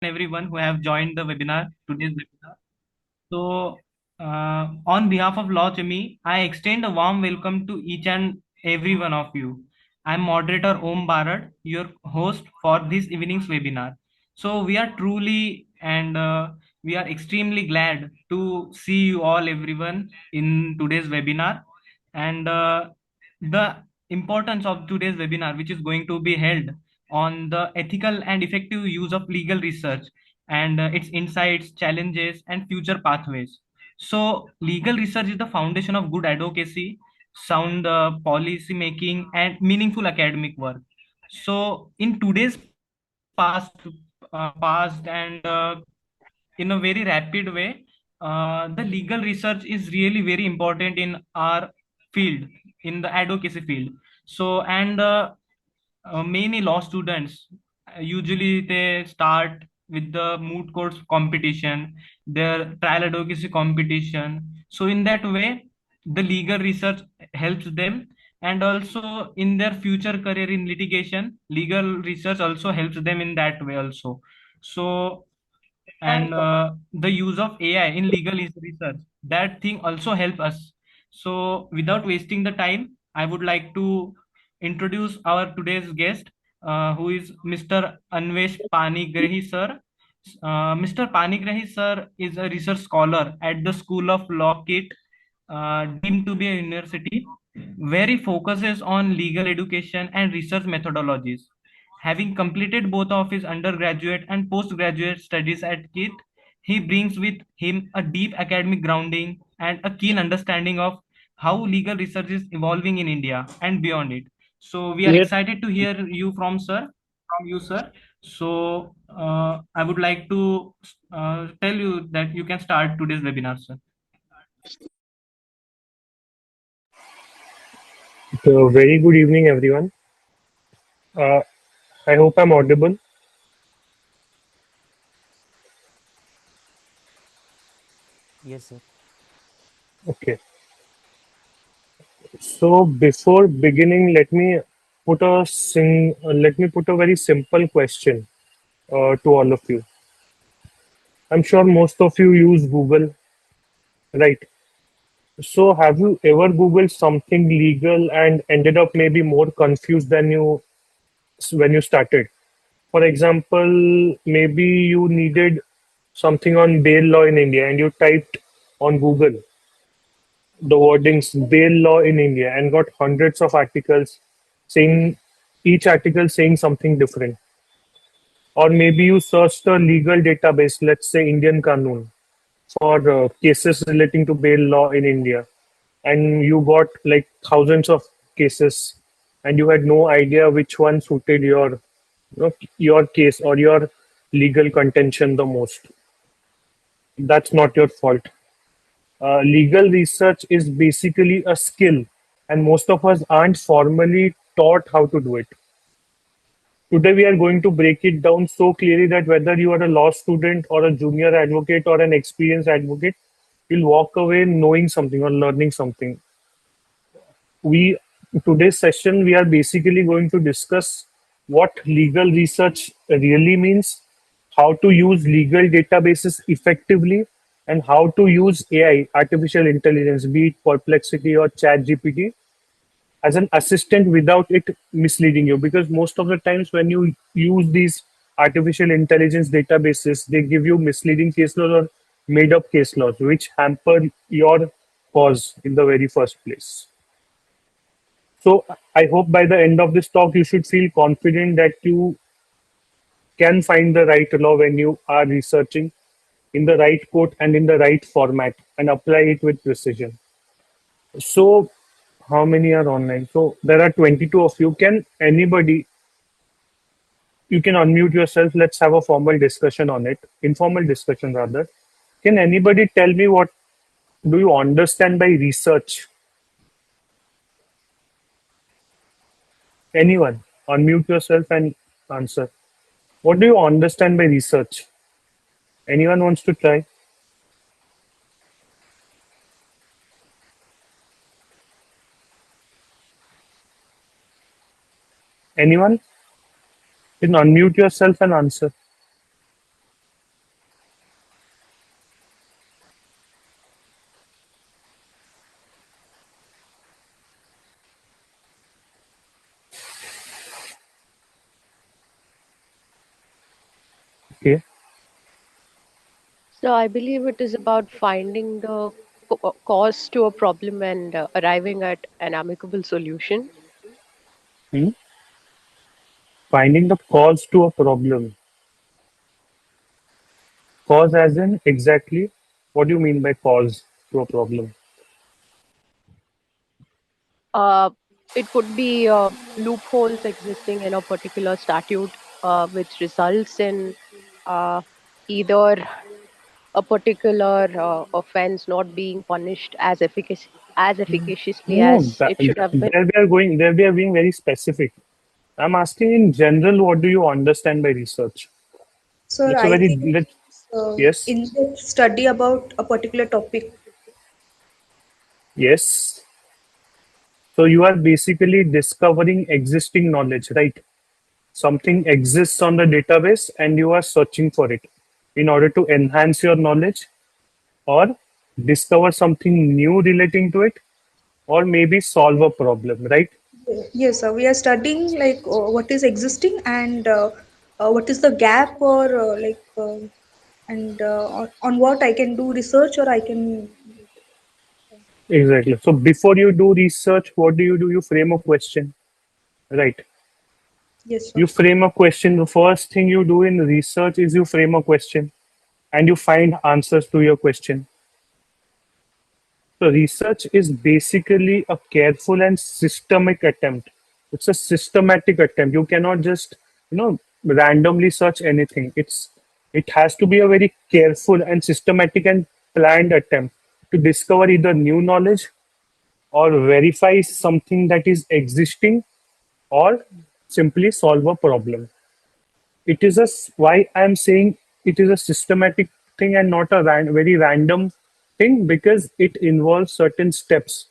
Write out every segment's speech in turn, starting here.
everyone who have joined the today's webinar. So, on behalf of Lawchemy, I extend a warm welcome to each and every one of you. I'm moderator Om Bharat, your host for this evening's webinar. So, we are truly and we are extremely glad to see you all, everyone, in today's webinar. And the importance of today's webinar, which is going to be held on the ethical and effective use of legal research and its insights, challenges, and future pathways. So, legal research is the foundation of good advocacy, sound policy making, and meaningful academic work. So, in today's past and in a very rapid way, the legal research is really very important in our field, in the advocacy field. So, and many law students usually they start with the moot courts competition, their trial advocacy competition. So in that way, the legal research helps them, and also in their future career in litigation, legal research also helps them in that way also. So, and the use of AI in research, that thing also help us. So without wasting the time, I would like to introduce our today's guest, who is Mr. Anwesh Panigrahi sir. Mr. Panigrahi sir is a research scholar at the School of Law Kit, deemed to be a university, where he focuses on legal education and research methodologies. Having completed both of his undergraduate and postgraduate studies at KIT, he brings with him a deep academic grounding and a keen understanding of how legal research is evolving in India and beyond it. So we are Yes, excited to hear you from you, sir. So I would like to tell you that you can start today's webinar, sir. so very good evening, everyone. Uh, I hope I'm audible. Yes, sir. Okay. So before beginning, let me put a very simple question to all of you. I'm sure most of you use Google, right? So have you ever Googled something legal and ended up maybe more confused than you when you started? For example, maybe you needed something on bail law in India and you typed on Google the wordings bail law in India and got hundreds of articles saying each article saying something different. Or maybe you searched a legal database, let's say Indian Qanun, for cases relating to bail law in India, and you got like thousands of cases, and you had no idea which one suited your case or your legal contention the most. That's not your fault. Legal research is basically a skill, and most of us aren't formally taught how to do it. Today, we are going to break it down so clearly that whether you are a law student or a junior advocate or an experienced advocate, you'll walk away knowing something or learning something. We Today's session, we are basically going to discuss what legal research really means, how to use legal databases effectively, and how to use AI, artificial intelligence, be it Perplexity or ChatGPT, as an assistant without it misleading you. Because most of the times when you use these artificial intelligence databases, they give you misleading case laws or made up case laws, which hamper your cause in the very first place. So I hope by the end of this talk, you should feel confident that you can find the right law when you are researching in the right court and in the right format and apply it with precision. So, how many are online? So, there are 22 of you. You can unmute yourself. Let's have a formal discussion on it, informal discussion rather. Can anybody tell me what do you understand by research? Anyone? Unmute yourself and answer. What do you understand by research? Anyone wants to try? Anyone? You can unmute yourself and answer. Okay. So I believe it is about finding the cause to a problem and arriving at an amicable solution. Hmm? Finding the cause to a problem. Cause as in exactly what do you mean by cause to a problem? Uh, it could be loopholes existing in a particular statute, which results in uh, either a particular offense not being punished as efficaciously No, as it should have been. there we are going, there we are being very specific. I'm asking in general, what do you understand by research? Sir, That's a I very, think yes, in-depth study about a particular topic. yes. So you are basically discovering existing knowledge, right? Something exists on the database and you are searching for it in order to enhance your knowledge or discover something new relating to it or maybe solve a problem, right? Yes, sir. We are studying like what is existing and what is the gap or and on what I can do research or I can. Exactly. So before you do research, what do? You frame a question, right? Yes, sir. You frame a question. The first thing you do in research is you frame a question and you find answers to your question. So research is basically a careful and systemic attempt. It's a systematic attempt. You cannot just, randomly search anything. It has to be a very careful and systematic and planned attempt to discover either new knowledge or verify something that is existing or simply solve a problem. It is why I'm saying it is a systematic thing and not a very random thing because it involves certain steps.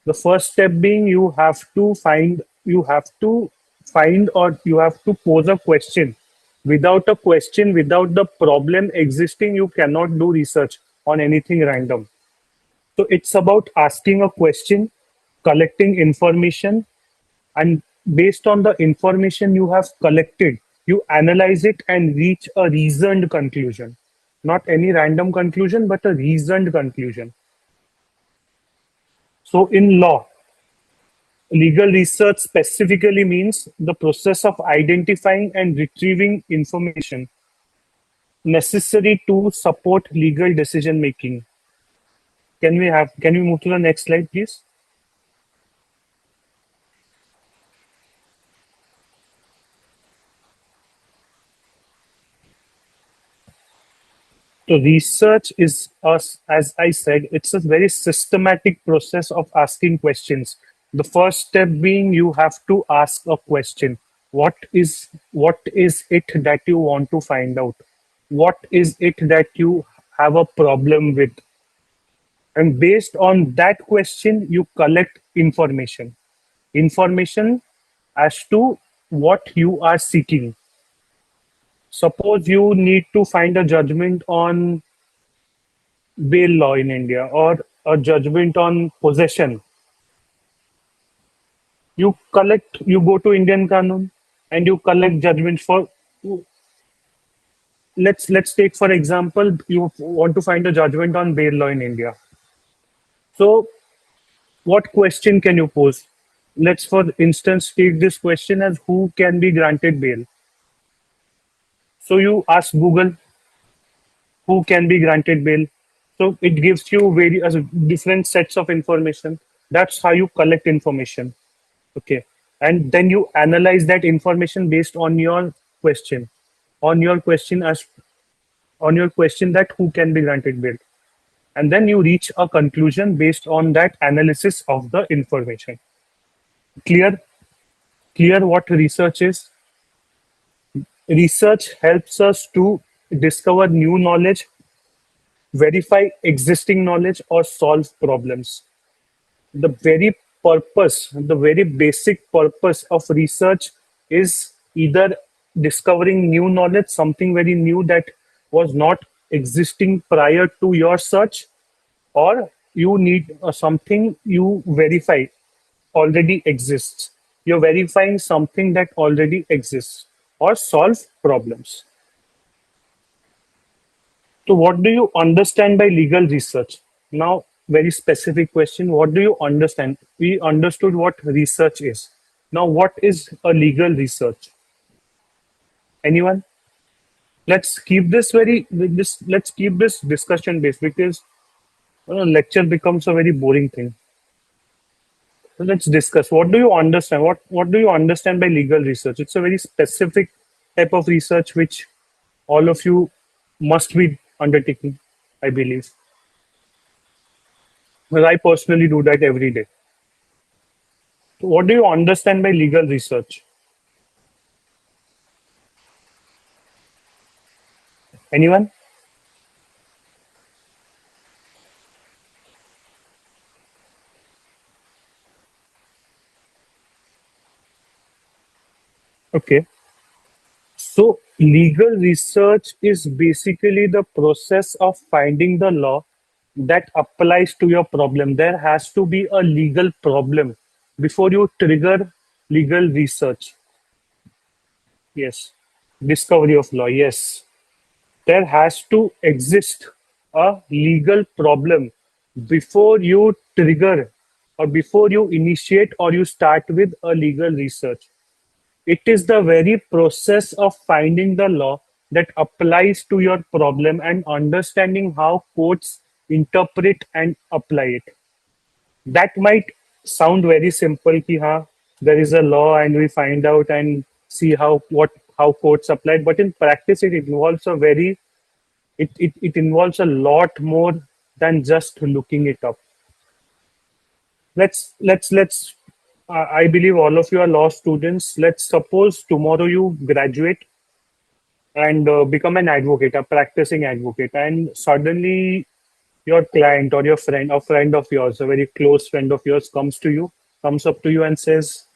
The first step being you have to find or you have to pose a question. Without a question, without the problem existing, you cannot do research on anything random. So it's about asking a question, collecting information, and based on the information you have collected, you analyze it and reach a reasoned conclusion. Not any random conclusion, but a reasoned conclusion. So in law, legal research specifically means the process of identifying and retrieving information necessary to support legal decision making. Can we move to the next slide, please? So research is, as I said, it's a very systematic process of asking questions. The first step being you have to ask a question. What is it that you want to find out? What is it that you have a problem with? And based on that question, you collect information. Information as to what you are seeking. Suppose you need to find a judgment on bail law in India or a judgment on possession. You go to Indian Kanun and you collect judgments for. Let's take for example, you want to find a judgment on bail law in India. So, what question can you pose? Let's, for instance, take this question as who can be granted bail. So you ask Google who can be granted bail. So it gives you various different sets of information. That's how you collect information. Okay. And then you analyze that information based on your question, on your question as on your question that who can be granted bail. And then you reach a conclusion based on that analysis of the information. Clear? Clear what research is? Research helps us to discover new knowledge, verify existing knowledge, or solve problems. The very the very basic purpose of research is either discovering new knowledge, something very new that was not existing prior to your search, or you need something you verify already exists. You're verifying something that already exists or solve problems. So, what do you understand by legal research? Now, very specific question. What do you understand? We understood what research is. Now, what is a legal research? Anyone? Let's keep this very this. Let's keep this discussion based because lecture becomes a very boring thing. So let's discuss. What do you understand? What do you understand by legal research? It's a very specific type of research which all of you must be undertaking, I believe. Well, I personally do that every day. So what do you understand by legal research? Anyone? Okay. So legal research is basically the process of finding the law that applies to your problem. There has to be a legal problem before you trigger legal research. Yes. Discovery of law. Yes. There has to exist a legal problem before you trigger or before you initiate or you start with a legal research. It is the very process of finding the law that applies to your problem and understanding how courts interpret and apply it. That might sound very simple ki ha, there is a law and we find out and see how courts apply it, but in practice it involves a very it involves a lot more than just looking it up. Let's I believe all of you are law students. Let's suppose tomorrow you graduate and become an advocate, a practicing advocate, and suddenly your client or your friend, a friend of yours, a very close friend of yours, comes up to you and says,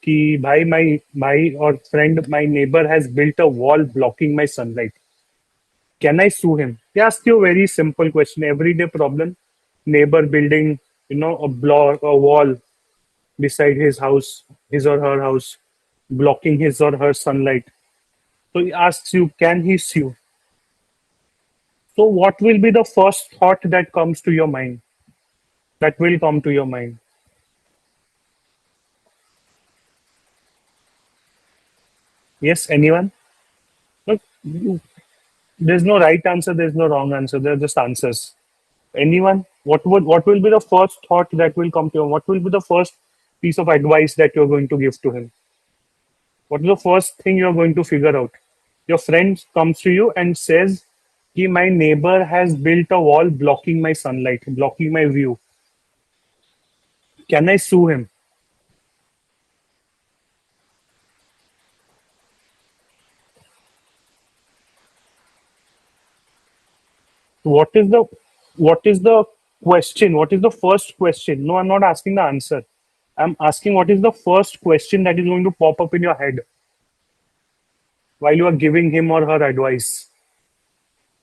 "Ki bhai, my or friend, my neighbor has built a wall blocking my sunlight. Can I sue him?" They ask you a very simple question, everyday problem. Neighbor building, a block, a wall beside his house, his or her house, blocking his or her sunlight. So he asks you, can he sue? So what will be the first thought that comes to your mind? That will come to your mind. Yes, anyone? Look, there's no right answer, there's no wrong answer, they're just answers. Anyone? What will be the first thought that will come to you? What will be the first piece of advice that you're going to give to him? What is the first thing you're going to figure out? Your friend comes to you and says, "Ki my neighbor has built a wall blocking my sunlight, blocking my view. Can I sue him?" What is the question? What is the first question? No, I'm not asking the answer. I'm asking what is the first question that is going to pop up in your head while you are giving him or her advice.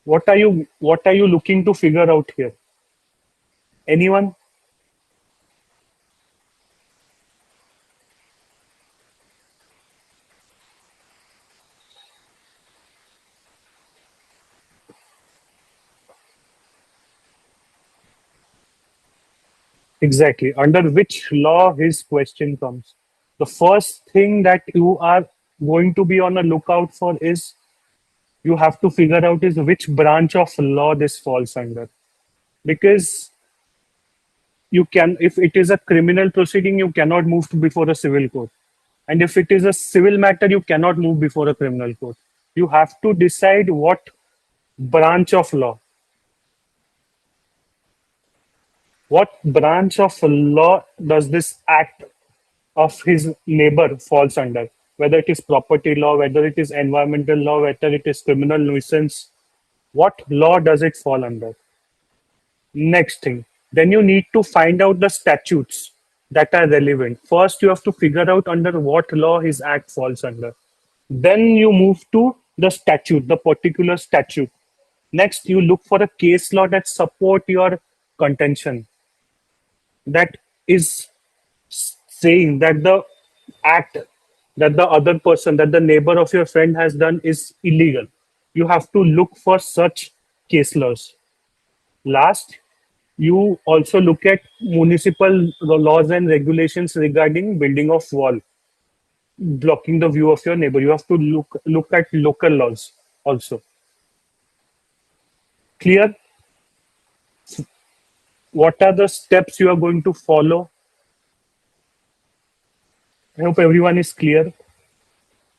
What are you looking to figure out here? Anyone? Exactly. Under which law his question comes. The first thing that you are going to be on a lookout for is you have to figure out is which branch of law this falls under. Because you can, if it is a criminal proceeding, you cannot move before a civil court. And if it is a civil matter, you cannot move before a criminal court. You have to decide what branch of law. What branch of law does this act of his neighbor falls under? Whether it is property law, whether it is environmental law, whether it is criminal nuisance, what law does it fall under? Next thing, then you need to find out the statutes that are relevant. First, you have to figure out under what law his act falls under. Then you move to the statute, the particular statute. Next, you look for a case law that support your contention. That is saying that the act that the other person, that the neighbor of your friend has done is illegal. You have to look for such case laws. Last, you also look at municipal laws and regulations regarding building of wall, blocking the view of your neighbor. You have to look at local laws also. Clear? What are the steps you are going to follow? I hope everyone is clear.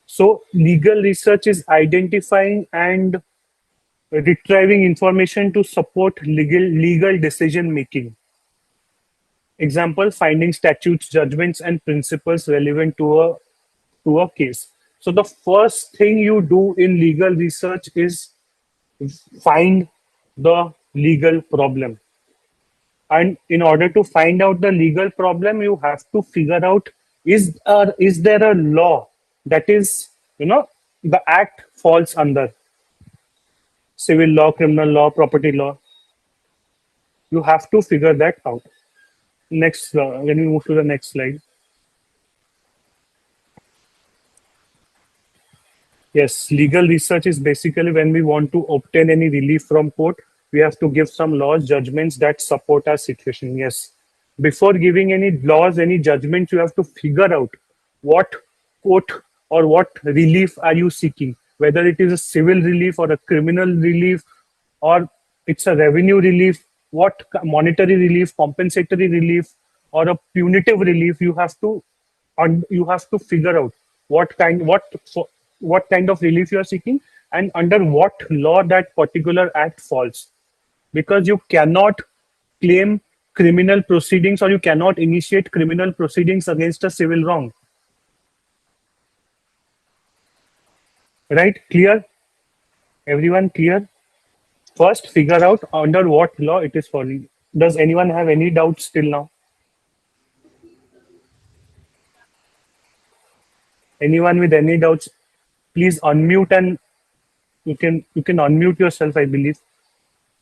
So legal research is identifying and retrieving information to support legal decision making. Example, finding statutes, judgments, and principles relevant to a case. So the first thing you do in legal research is find the legal problem. And in order to find out the legal problem, you have to figure out is there a law that is, the act falls under civil law, criminal law, property law. You have to figure that out. Next, when we move to the next slide. Yes, legal research is basically when we want to obtain any relief from court, we have to give some laws, judgments that support our situation. Yes. Before giving any laws, any judgments, you have to figure out what court or what relief are you seeking, whether it is a civil relief or a criminal relief or it's a revenue relief, what monetary relief, compensatory relief, or a punitive relief. You have to figure out what kind of relief you are seeking and under what law that particular act falls, because you cannot claim criminal proceedings or you cannot initiate criminal proceedings against a civil wrong. Right? Clear? Everyone clear? First, figure out under what law it is falling. Does anyone have any doubts till now? Anyone with any doubts, please unmute, and you can unmute yourself, I believe.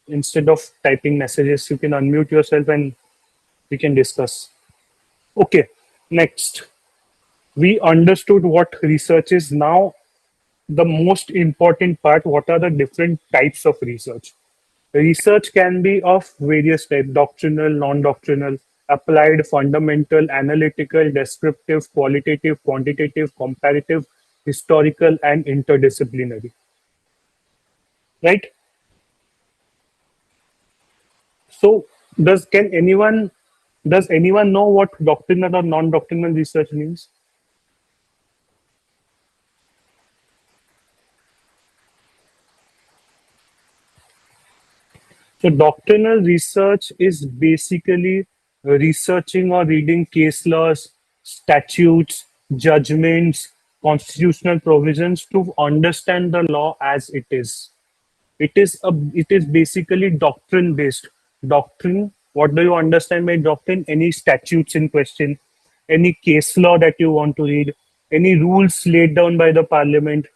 Instead of typing messages, you can unmute yourself and we can discuss. Okay, next. We understood what research is. Now, the most important part, what are the different types of research? Research can be of various types: doctrinal, non-doctrinal, applied, fundamental, analytical, descriptive, qualitative, quantitative, comparative, historical, and interdisciplinary. Right? So, does anyone know what doctrinal or non-doctrinal research means? So doctrinal research is basically researching or reading case laws, statutes, judgments, constitutional provisions to understand the law as it is. It is basically doctrine based. Doctrine, what do you understand by doctrine? Any statutes in question, any case law that you want to read, any rules laid down by the parliament,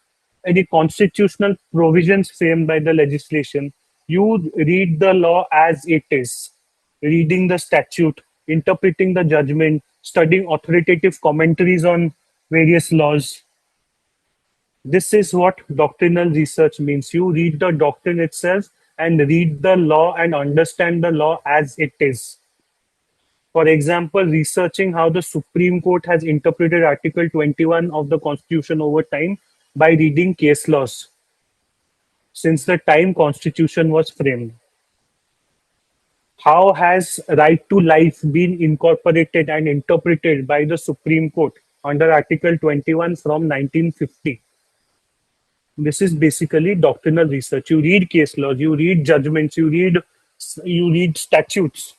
any constitutional provisions framed by the legislation. You read the law as it is, reading the statute, interpreting the judgment, studying authoritative commentaries on various laws. This is what doctrinal research means. You read the doctrine itself and read the law and understand the law as it is. For example, researching how the Supreme Court has interpreted Article 21 of the Constitution over time by reading case laws since the time Constitution was framed. How has right to life been incorporated and interpreted by the Supreme Court under Article 21 from 1950? This is basically doctrinal research. You read case laws, you read judgments, you read statutes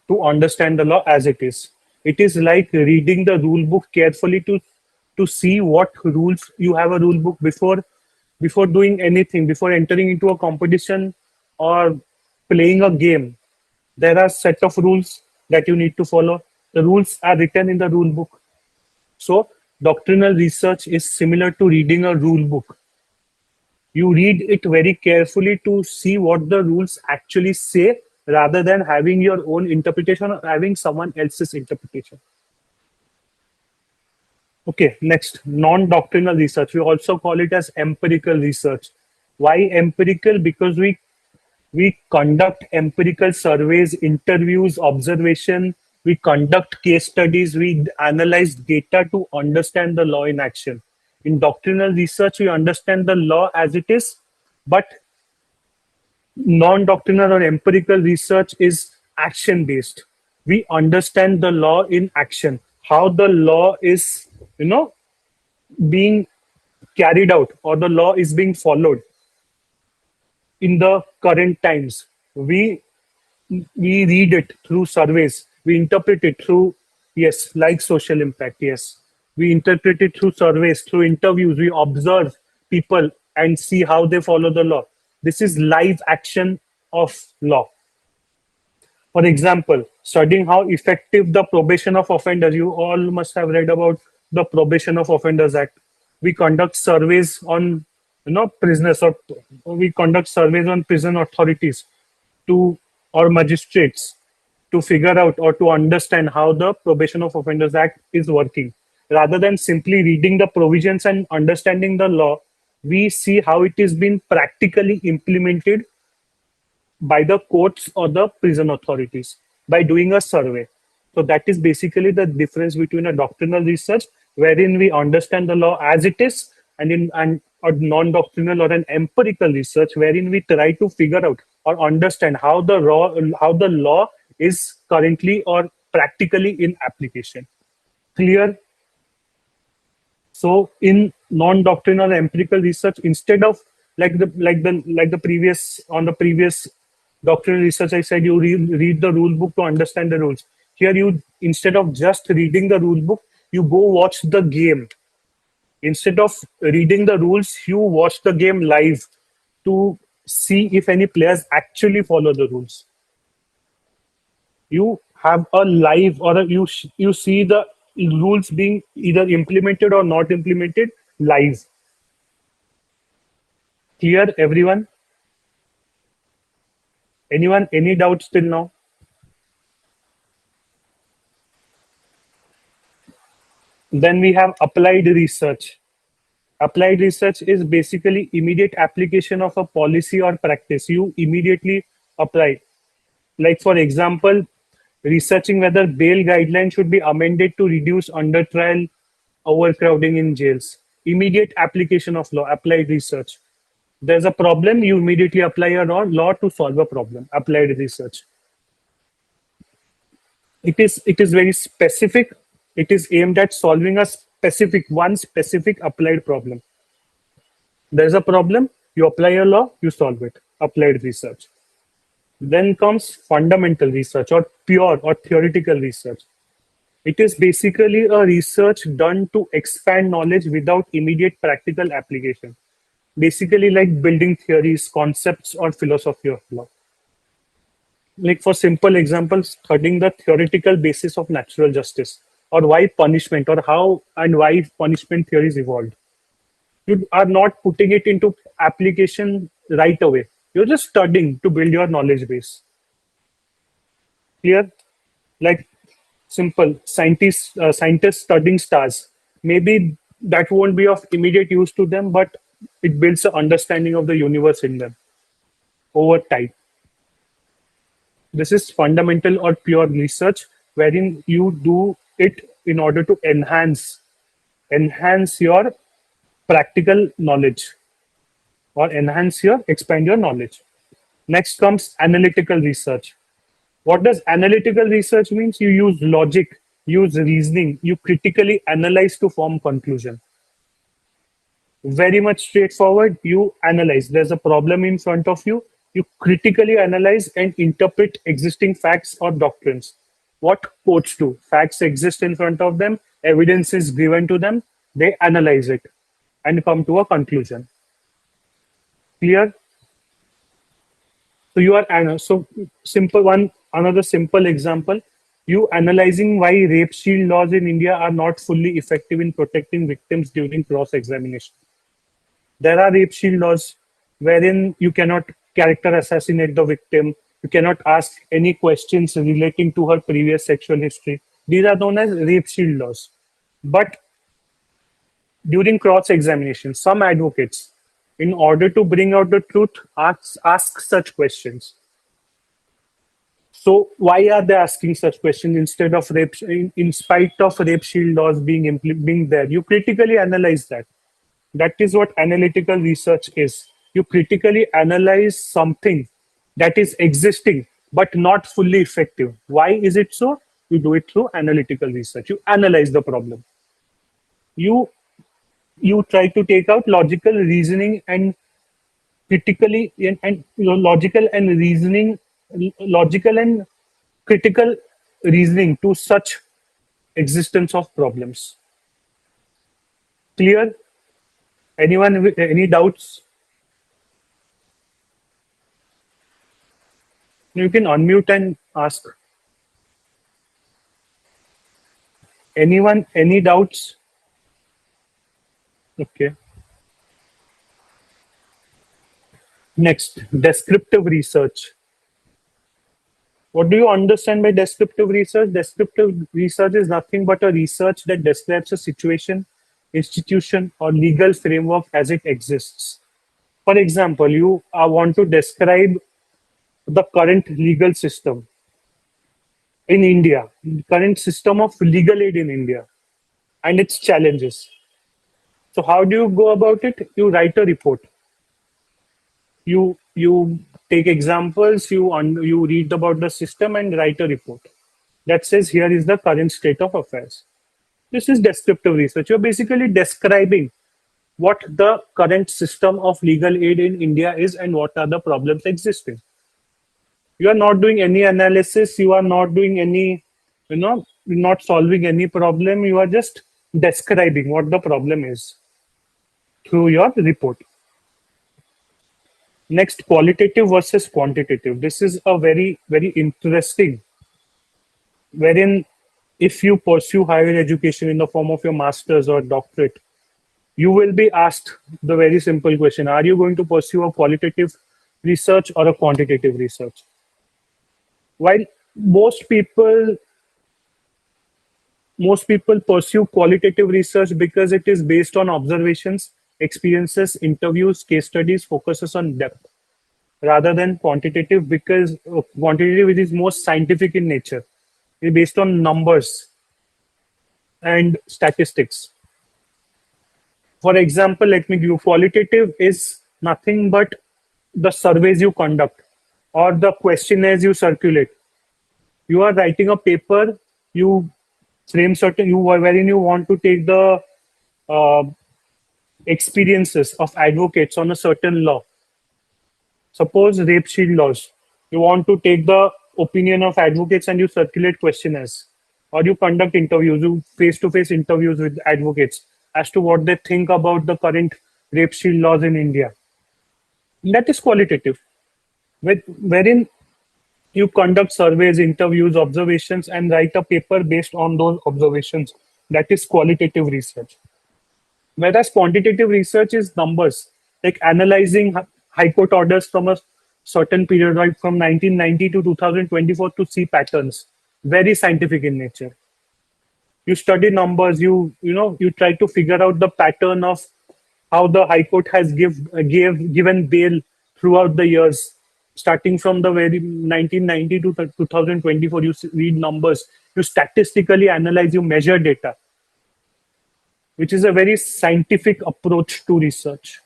to understand the law as it is. It is like reading the rule book carefully to see what rules. You have a rule book before doing anything, before entering into a competition or playing a game. There are set of rules that you need to follow. The rules are written in the rule book. So doctrinal research is similar to reading a rule book. You read it very carefully to see what the rules actually say rather than having your own interpretation or having someone else's interpretation. Okay, next, non-doctrinal research. We also call it as empirical research. Why empirical? Because we We conduct empirical surveys, interviews, observation. We conduct case studies. We analyze data to understand the law in action. In doctrinal research, we understand the law as it is, but non-doctrinal or empirical research is action-based. We understand the law in action, how the law is, being carried out or the law is being followed in the current times. We read it through surveys. We interpret it through, yes, like social impact. Yes, we interpret it through surveys, through interviews. We observe people and see how they follow the law. This is live action of law. For example, studying how effective the probation of offenders. You all must have read about the Probation of Offenders Act. We conduct surveys on, prisoners, or we conduct surveys on prison authorities to or magistrates to figure out or to understand how the Probation of Offenders Act is working. Rather than simply reading the provisions and understanding the law, we see how it is being practically implemented by the courts or the prison authorities by doing a survey. So that is basically the difference between a doctrinal research, wherein we understand the law as it is, and in a non-doctrinal or an empirical research, wherein we try to figure out or understand how the law is currently or practically in application. Clear? So in non-doctrinal empirical research, instead of like the previous on the previous doctrinal research, I said you read the rule book to understand the rules. Here you, instead of just reading the rule book, you go watch the game. Instead of reading the rules, you watch the game live to see if any players actually follow the rules. You have a live or you see the rules being either implemented or not implemented live. Clear, everyone? Anyone, any doubts till now? Then we have applied research. Applied research is basically immediate application of a policy or practice. You immediately apply. Like, for example, researching whether bail guidelines should be amended to reduce under trial overcrowding in jails. Immediate application of law, applied research. There's a problem, you immediately apply a law to solve a problem, applied research. It is very specific. It is aimed at solving one specific applied problem. There's a problem, you apply a law, you solve it. Applied research. Then comes fundamental research or pure or theoretical research. It is basically a research done to expand knowledge without immediate practical application. Basically like building theories, concepts, or philosophy of law. Like, for simple examples, studying the theoretical basis of natural justice, or why punishment, or how and why punishment theories evolved. You are not putting it into application right away. You're just studying to build your knowledge base. Clear? Like, simple, scientists studying stars. Maybe that won't be of immediate use to them, but it builds an understanding of the universe in them over time. This is fundamental or pure research, wherein you do it in order to enhance your practical knowledge or expand your knowledge. Next comes analytical research. What does analytical research means? You use logic, use reasoning, you critically analyze to form conclusion. Very much straightforward. You analyze. There's a problem in front of you. You critically analyze and interpret existing facts or doctrines. What courts do? Facts exist in front of them, evidence is given to them, they analyze it and come to a conclusion. Clear? So you are so simple one. Another simple example: you analyzing why rape shield laws in India are not fully effective in protecting victims during cross-examination. There are rape shield laws wherein you cannot character assassinate the victim. You cannot ask any questions relating to her previous sexual history. These are known as rape shield laws. But during cross-examination, some advocates In order to bring out the truth, ask such questions. So why are they asking such questions instead of rape? In spite of rape shield laws being there, you critically analyze that. That is what analytical research is. You critically analyze something that is existing but not fully effective. Why is it so? You do it through analytical research. You analyze the problem. You you try to take out logical reasoning and critically and logical and reasoning, logical and critical reasoning to such existence of problems. Clear? Anyone with any doubts? You can unmute and ask. Anyone, any doubts? Okay. Next, descriptive research. What do you understand by descriptive research? Descriptive research is nothing but a research that describes a situation, institution, or legal framework as it exists. For example, you want to describe the current legal system in India, current system of legal aid in India, and its challenges. So how do you go about it? You write a report. You take examples. You read about the system and write a report that says here is the current state of affairs. This is descriptive research. You're basically describing what the current system of legal aid in India is and what are the problems existing. You are not doing any analysis. You are not doing any, not solving any problem. You are just describing what the problem is through your report. Next, qualitative versus quantitative. This is a very, very interesting, wherein if you pursue higher education in the form of your master's or doctorate, you will be asked the very simple question, are you going to pursue a qualitative research or a quantitative research? While most people pursue qualitative research because it is based on observations, experiences, interviews, case studies, focuses on depth, rather than quantitative, because quantitative is most scientific in nature. It's based on numbers and statistics. For example, let me give you, qualitative is nothing but the surveys you conduct or the questionnaires you circulate. You are writing a paper, you frame wherein you want to take the experiences of advocates on a certain law. Suppose rape shield laws. You want to take the opinion of advocates and you circulate questionnaires, or you conduct interviews, you face-to-face interviews with advocates as to what they think about the current rape shield laws in India. That is qualitative, wherein you conduct surveys, interviews, observations, and write a paper based on those observations. That is qualitative research. Whereas quantitative research is numbers, like analyzing high court orders from a certain period, right from 1990 to 2024, to see patterns. Very scientific in nature. You study numbers. You try to figure out the pattern of how the High Court has given bail throughout the years, starting from the very 1990 to 2024. You read numbers. You statistically analyze. You measure data, which is a very scientific approach to research.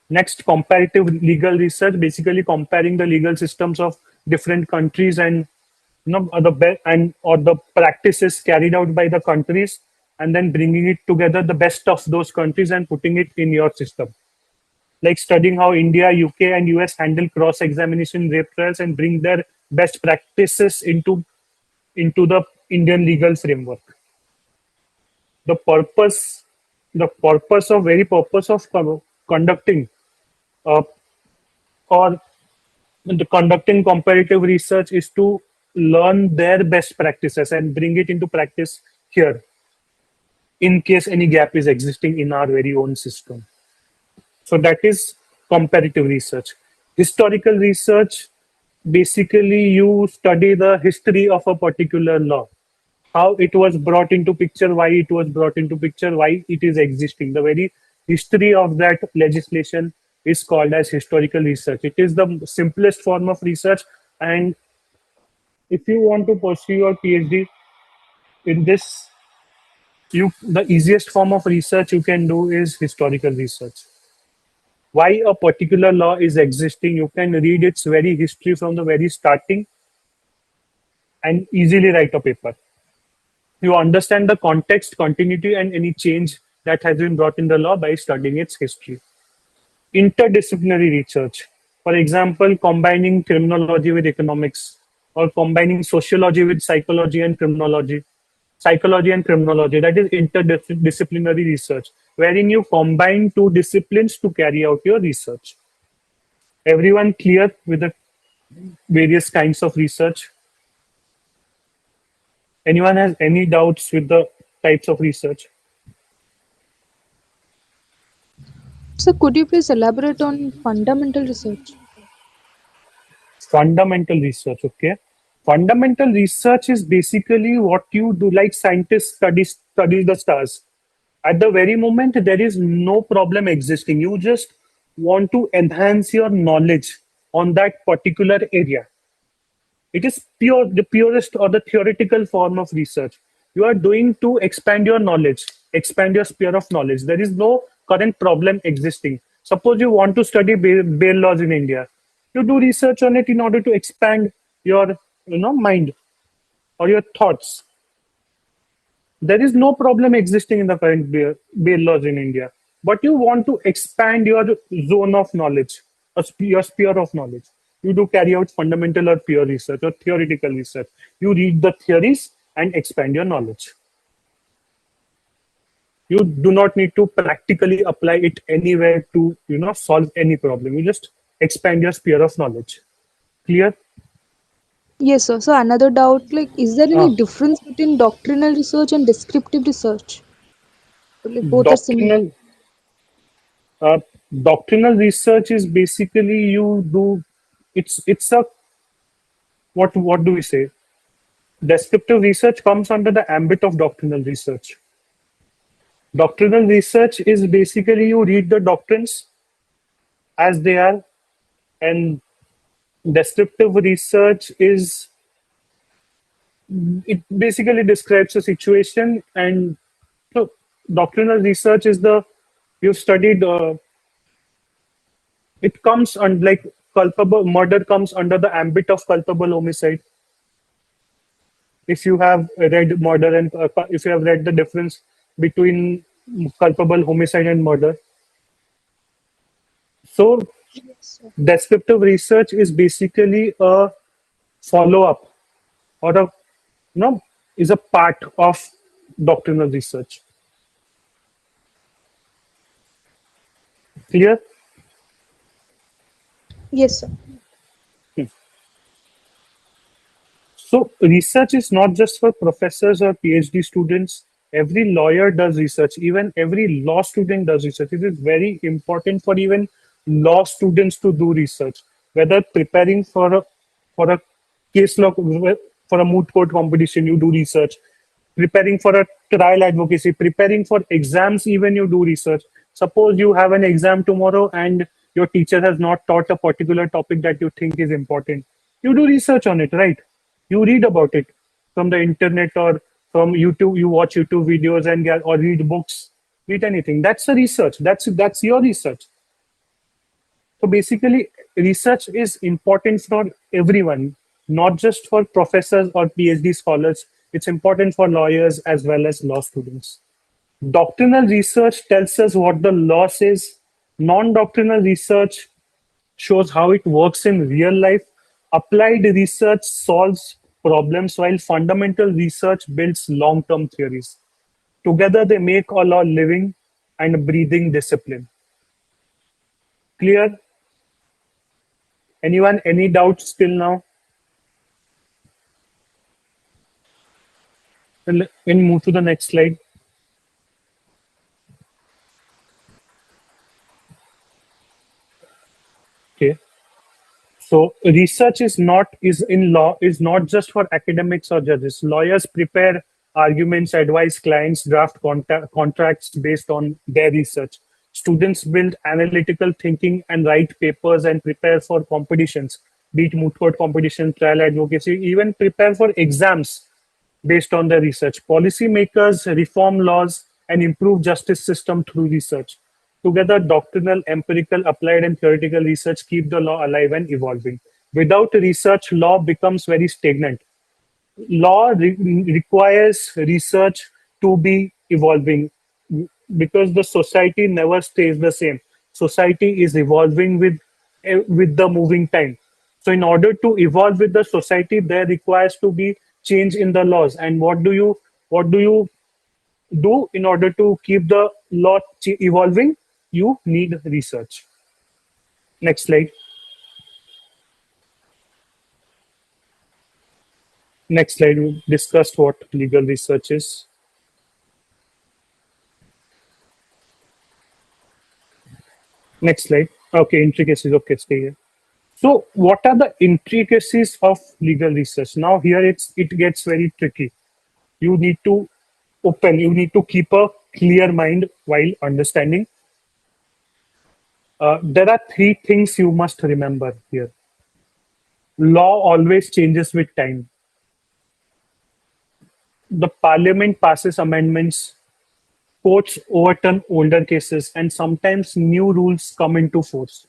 Next, comparative legal research, basically comparing the legal systems of different countries and the practices carried out by the countries, and then bringing it together, the best of those countries, and putting it in your system. Like studying how India, UK, and US handle cross-examination rape trials and bring their best practices into the Indian legal framework. The purpose of conducting or the conducting comparative research is to learn their best practices and bring it into practice here, in case any gap is existing in our very own system. So that is comparative research. Historical research, basically you study the history of a particular law, how it was brought into picture, why it was brought into picture, why it is existing, the very history of that legislation is called as historical research. It is the simplest form of research, and if you want to pursue your PhD in this, you the easiest form of research you can do is historical research. Why a particular law is existing, you can read its very history from the very starting and easily write a paper. You understand the context, continuity, and any change that has been brought in the law by studying its history. Interdisciplinary research, for example, combining criminology with economics, or combining sociology with psychology and criminology. Psychology and criminology, that is interdisciplinary research, wherein you combine two disciplines to carry out your research. Everyone clear with the various kinds of research? Anyone has any doubts with the types of research? So could you please elaborate on fundamental research? Fundamental research, okay. Fundamental research is basically what you do, like scientists study the stars. At the very moment, there is no problem existing. You just want to enhance your knowledge on that particular area. It is the purest or the theoretical form of research. You are doing to expand your knowledge, expand your sphere of knowledge. There is no current problem existing. Suppose you want to study bail laws in India. You do research on it in order to expand your mind or your thoughts. There is no problem existing in the current bail laws in India, but you want to expand your zone of knowledge, your sphere of knowledge. You do carry out fundamental or pure research or theoretical research. You read the theories and expand your knowledge. You do not need to practically apply it anywhere to solve any problem. You just expand your sphere of knowledge. Clear? Yes, sir. So another doubt, like, is there Ah, any difference between doctrinal research and descriptive research? Like, both are similar. doctrinal uh, doctrinal research is basically you do it's a what do we say? Descriptive research comes under the ambit of doctrinal research. Doctrinal research is basically you read the doctrines as they are, and descriptive research is it basically describes a situation. And so doctrinal research is the you've studied it comes on like culpable murder comes under the ambit of culpable homicide. If you have read murder and if you have read the difference between culpable homicide and murder. So Yes, sir. descriptive research is basically a follow up or a is a part of doctrinal research. Clear? Yes, sir. So research is not just for professors or PhD students. Every lawyer does research. Even every law student does research. It is very important for even law students to do research, whether preparing for a case law for a moot court competition, you do research. Preparing for a trial advocacy, preparing for exams, even you do research. Suppose you have an exam tomorrow and your teacher has not taught a particular topic that you think is important. You do research on it, right? You read about it from the internet or from YouTube. You watch YouTube videos and or read books, read anything. That's a research. That's your research. So basically, research is important for everyone, not just for professors or PhD scholars. It's important for lawyers as well as law students. Doctrinal research tells us what the law says. Non-doctrinal research shows how it works in real life. Applied research solves problems, while fundamental research builds long-term theories. Together, they make a law living and breathing discipline. Clear? Anyone, any doubts till now? We'll move to the next slide. Okay. So research is in law is not just for academics or judges. Lawyers prepare arguments, advise clients, draft contracts based on their research. Students build analytical thinking and write papers and prepare for competitions, be it moot court competition, trial advocacy, even prepare for exams based on the research. Policymakers reform laws and improve justice system through research. Together, doctrinal, empirical, applied, and theoretical research keep the law alive and evolving. Without research, law becomes very stagnant. Law requires research to be evolving because the society never stays the same. Society is evolving with the moving time. So in order to evolve with the society, there requires to be change in the laws. And what do you do in order to keep the law evolving? You need research. Next slide. Next slide. We discussed what legal research is. Next slide. Okay, intricacies. Okay, stay here. So, what are the intricacies of legal research? Now, here it gets very tricky. You need to you need to keep a clear mind while understanding. There are three things you must remember here. Law always changes with time. The parliament passes amendments, courts overturn older cases, and sometimes new rules come into force.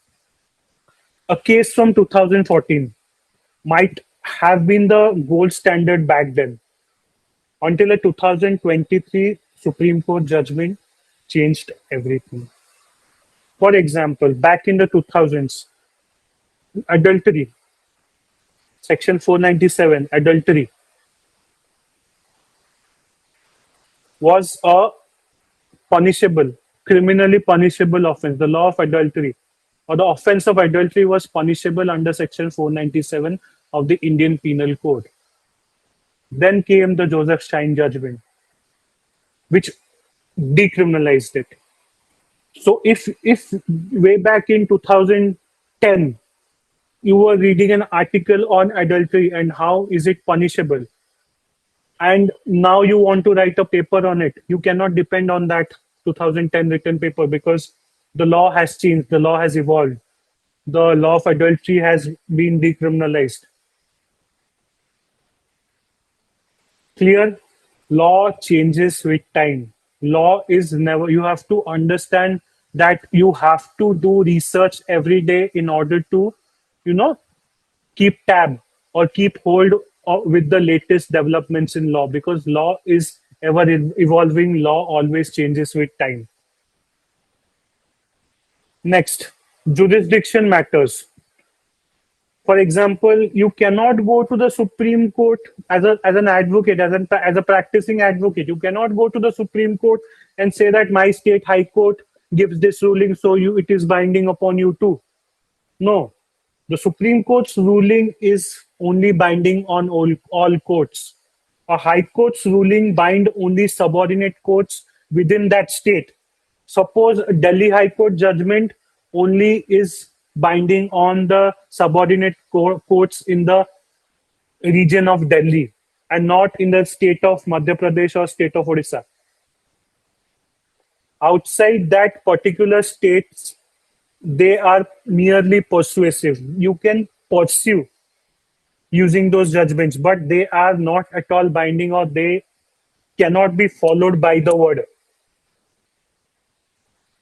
A case from 2014 might have been the gold standard back then until a 2023 Supreme Court judgment changed everything. For example, back in the 2000s, adultery, Section 497, adultery was a punishable, criminally punishable offense. The law of adultery or the offense of adultery was punishable under Section 497 of the Indian Penal Code. Then came the Joseph Stein judgment, which decriminalized it. So if way back in 2010 you were reading an article on adultery and how is it punishable, and now you want to write a paper on it, you cannot depend on that 2010 written paper because the law has changed, the law has evolved, the law of adultery has been decriminalized. Clear? Law changes with time. Law is never, you have to understand that you have to do research every day in order to, you know, keep tab or keep hold with the latest developments in law because law is ever evolving. Law always changes with time. Next, jurisdiction matters. For example, you cannot go to the Supreme Court as an advocate, as a practicing advocate. You cannot go to the Supreme Court and say that my state high court gives this ruling, so it is binding upon you too. No, the Supreme Court's ruling is only binding on all courts. A high court's ruling bind only subordinate courts within that state. Suppose Delhi High Court judgment only is binding on the subordinate courts in the region of Delhi and not in the state of Madhya Pradesh or state of Odisha. Outside that particular states, they are merely persuasive. You can pursue using those judgments, but they are not at all binding or they cannot be followed by the word.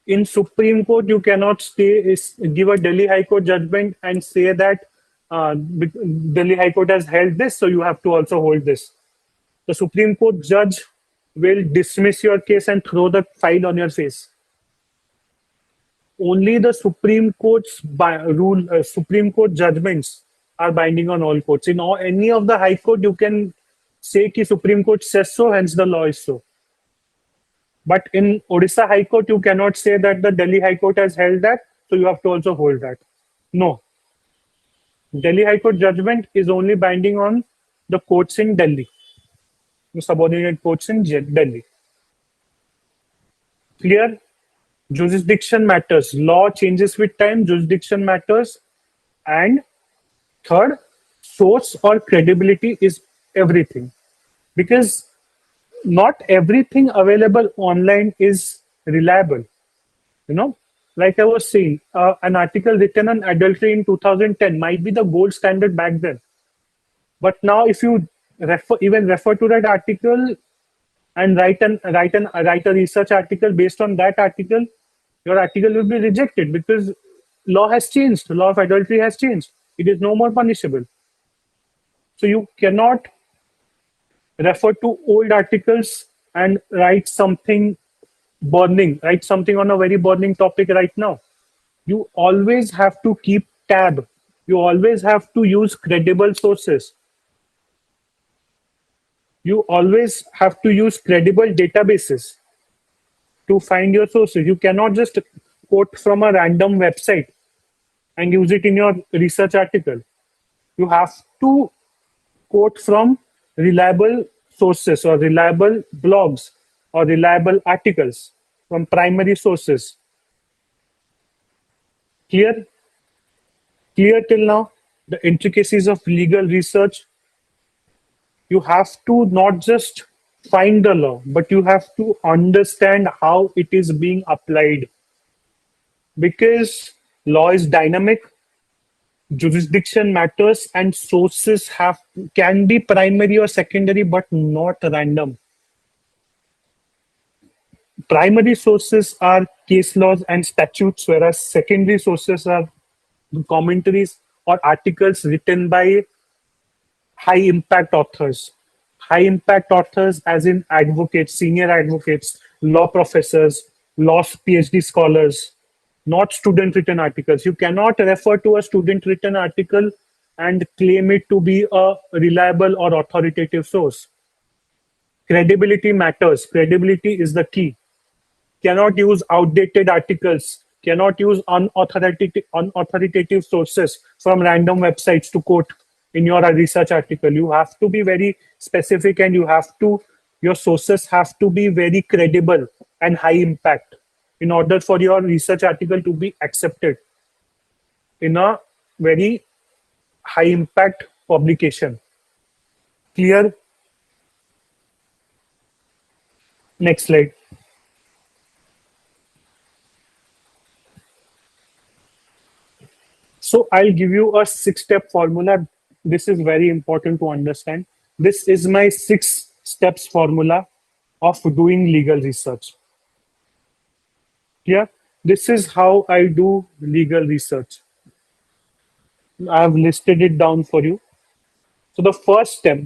In Supreme Court, you cannot give a Delhi High Court judgment and say that Delhi High Court has held this, so you have to also hold this. The Supreme Court judge will dismiss your case and throw the file on your face. Only the Supreme Court's Supreme Court judgments are binding on all courts. In any of the High Court, you can say that Supreme Court says so, hence the law is so. But in Odisha High Court, you cannot say that the Delhi High Court has held that, so you have to also hold that. No. Delhi High Court judgment is only binding on the courts in Delhi, the subordinate courts in Delhi. Clear? Jurisdiction matters. Law changes with time, jurisdiction matters. And third, source or credibility is everything. Because not everything available online is reliable. You know, like I was saying, an article written on adultery in 2010 might be the gold standard back then. But now, if you refer to that article and write a research article based on that article, your article will be rejected because law has changed. The law of adultery has changed. It is no more punishable. So you cannot refer to old articles and write something on a very burning topic right now. You always have to keep tab. You always have to use credible sources. You always have to use credible databases to find your sources. You cannot just quote from a random website and use it in your research article. You have to quote from reliable sources or reliable blogs or reliable articles from primary sources. Clear? Clear till now? The intricacies of legal research. You have to not just find the law, but you have to understand how it is being applied. Because law is dynamic, jurisdiction matters, and sources can be primary or secondary, but not random. Primary sources are case laws and statutes, whereas secondary sources are commentaries or articles written by high impact authors. High impact authors, as in advocates, senior advocates, law professors, law PhD scholars, not student written articles. You cannot refer to a student written article and claim it to be a reliable or authoritative source. Credibility matters. Credibility is the key. Cannot use outdated articles, cannot use unauthoritative sources from random websites to quote in your research article. You have to be very specific and your sources have to be very credible and high impact in order for your research article to be accepted in a very high impact publication. Clear? Next slide. So I'll give you a 6-step formula. This is very important to understand. This is my 6 steps formula of doing legal research. Yeah, this is how I do legal research. I have listed it down for you. So the first step,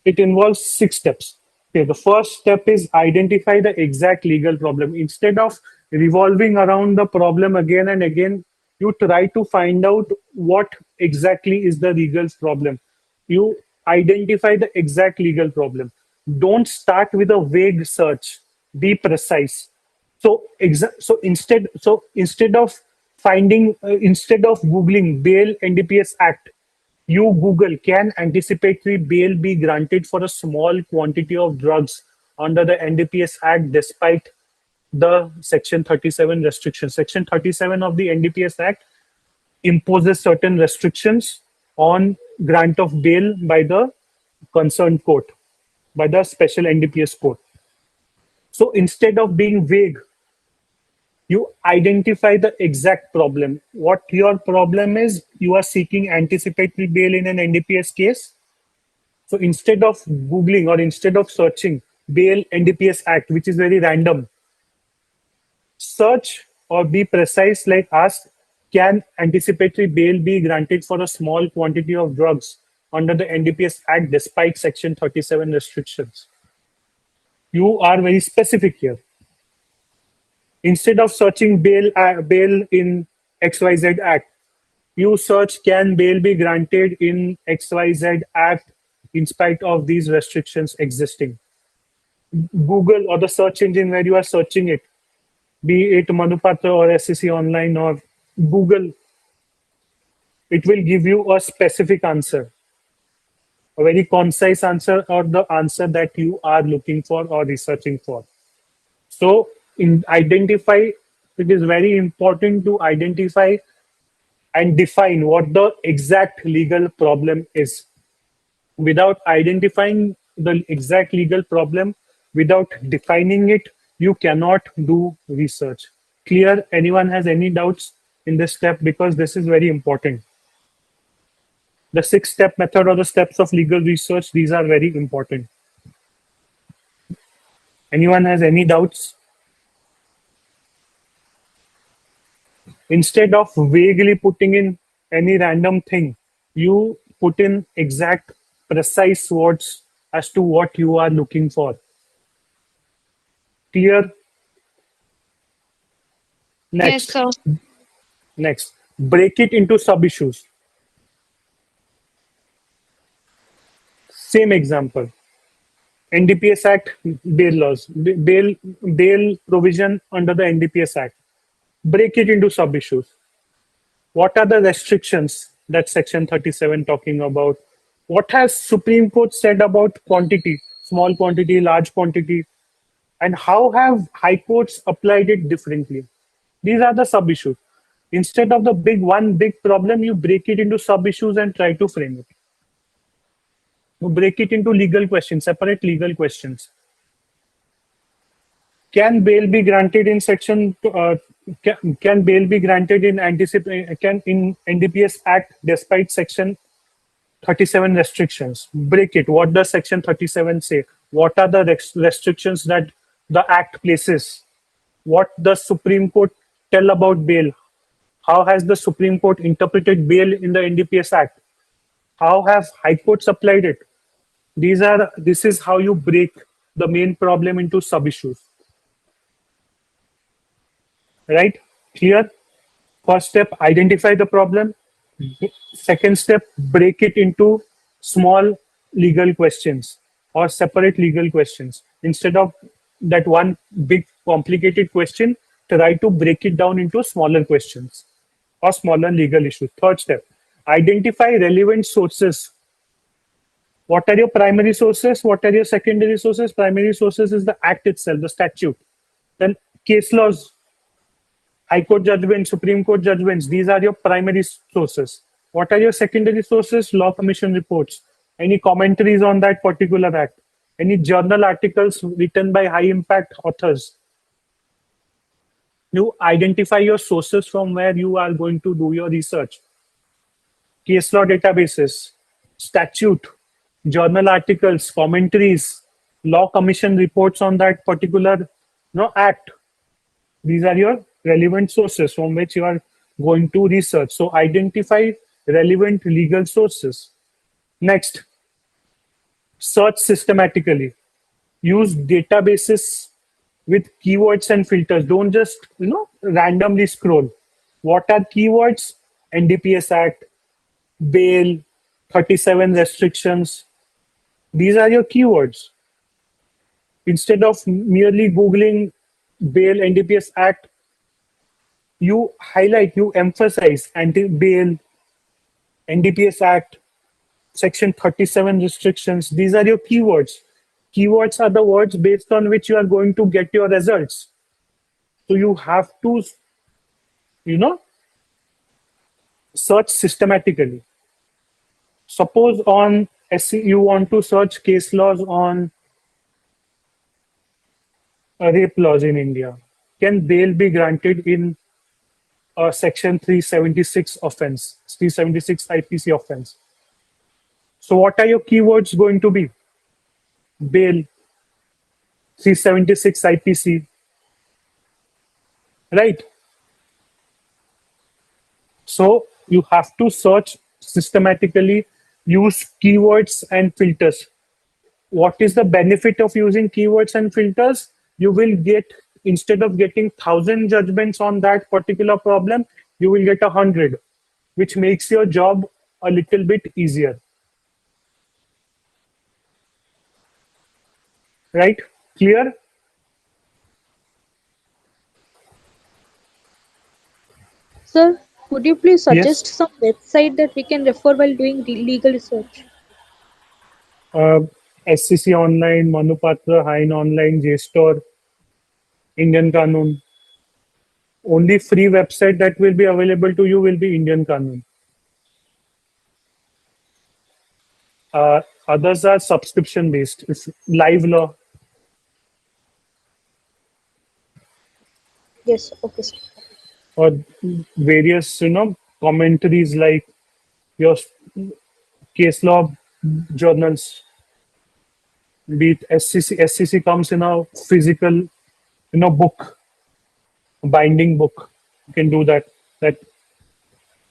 it involves 6 steps. Okay, the first step is identify the exact legal problem. Instead of revolving around the problem again and again, you try to find out what exactly is the legal problem. You identify the exact legal problem. Don't start with a vague search. Be precise. Instead of googling bail NDPS Act, you Google, can anticipatory bail be granted for a small quantity of drugs under the NDPS Act despite the Section 37 restrictions? Section 37 of the NDPS Act imposes certain restrictions on grant of bail by the concerned court, by the special NDPS court. So instead of being vague, you identify the exact problem. What your problem is, you are seeking anticipatory bail in an NDPS case. So instead of Googling or instead of searching bail NDPS Act, which is very random, search or be precise, like ask, can anticipatory bail be granted for a small quantity of drugs under the NDPS Act despite Section 37 restrictions? You are very specific here. Instead of searching bail in XYZ Act, you search, can bail be granted in XYZ Act in spite of these restrictions existing? Google or the search engine where you are searching it, be it Manupatra or SEC Online or Google, it will give you a specific answer, a very concise answer, or the answer that you are looking for or researching for. So it is very important to identify and define what the exact legal problem is. Without identifying the exact legal problem, without defining it, you cannot do research. Clear? Anyone has any doubts in this step? Because this is very important. The 6-step method or the steps of legal research, these are very important. Anyone has any doubts? Instead of vaguely putting in any random thing, you put in exact, precise words as to what you are looking for. Clear? Yes, Next, sir. next, break it into sub-issues. Same example. NDPS Act, bail laws, bail provision under the NDPS Act. Break it into sub-issues. What are the restrictions that Section 37 talking about? What has Supreme Court said about quantity, small quantity, large quantity, and how have high courts applied it differently? These are the sub-issues. Instead of the one big problem, you break it into sub-issues and try to frame it. You break it into legal questions, separate legal questions. Can bail be granted in section? Can bail be granted in Can in NDPS Act despite section 37 restrictions? Break it. What does section 37 say? What are the restrictions that the Act places? What does Supreme Court tell about bail? How has the Supreme Court interpreted bail in the NDPS Act? How have high courts applied it? This is how you break the main problem into sub issues. Right? Clear? First step, identify the problem. Second step, break it into small legal questions or separate legal questions. Instead of that one big complicated question, try to break it down into smaller questions or smaller legal issues. Third step, identify relevant sources. What are your primary sources? What are your secondary sources? Primary sources is the act itself, the statute. Then case laws, High Court judgments, Supreme Court judgments, these are your primary sources. What are your secondary sources? Law Commission reports, any commentaries on that particular act, any journal articles written by high impact authors. You identify your sources from where you are going to do your research. Case law databases, statute, journal articles, commentaries, law commission reports on that particular act. These are your relevant sources from which you are going to research. So identify relevant legal sources. Next, search systematically. Use databases with keywords and filters. Don't just randomly scroll. What are keywords? NDPS Act, bail, 37 restrictions. These are your keywords. Instead of merely Googling bail, NDPS Act, you highlight, you emphasize anti-bail, NDPS Act, Section 37 restrictions. These are your keywords. Keywords are the words based on which you are going to get your results. So you have to, search systematically. Suppose on SC, you want to search case laws on rape laws in India. Can bail be granted in a Section 376 offense, 376 IPC offense? So what are your keywords going to be? Bail, 376 IPC, right? So you have to search systematically, use keywords and filters. What is the benefit of using keywords and filters? You will get, instead of getting 1,000 judgments on that particular problem, you will get 100, which makes your job a little bit easier. Right? Clear? Sir, could you please Yes. suggest some website that we can refer while doing legal research? Uh, SCC Online, Manupatra, Hein Online, JSTOR, Indian Kanun. Only free website that will be available to you will be Indian Kanun. Others are subscription based. It's live law. Yes. Okay, sir. or various, commentaries like your case law journals, be it SCC. SCC comes in a physical, book, binding book. You can do that. That,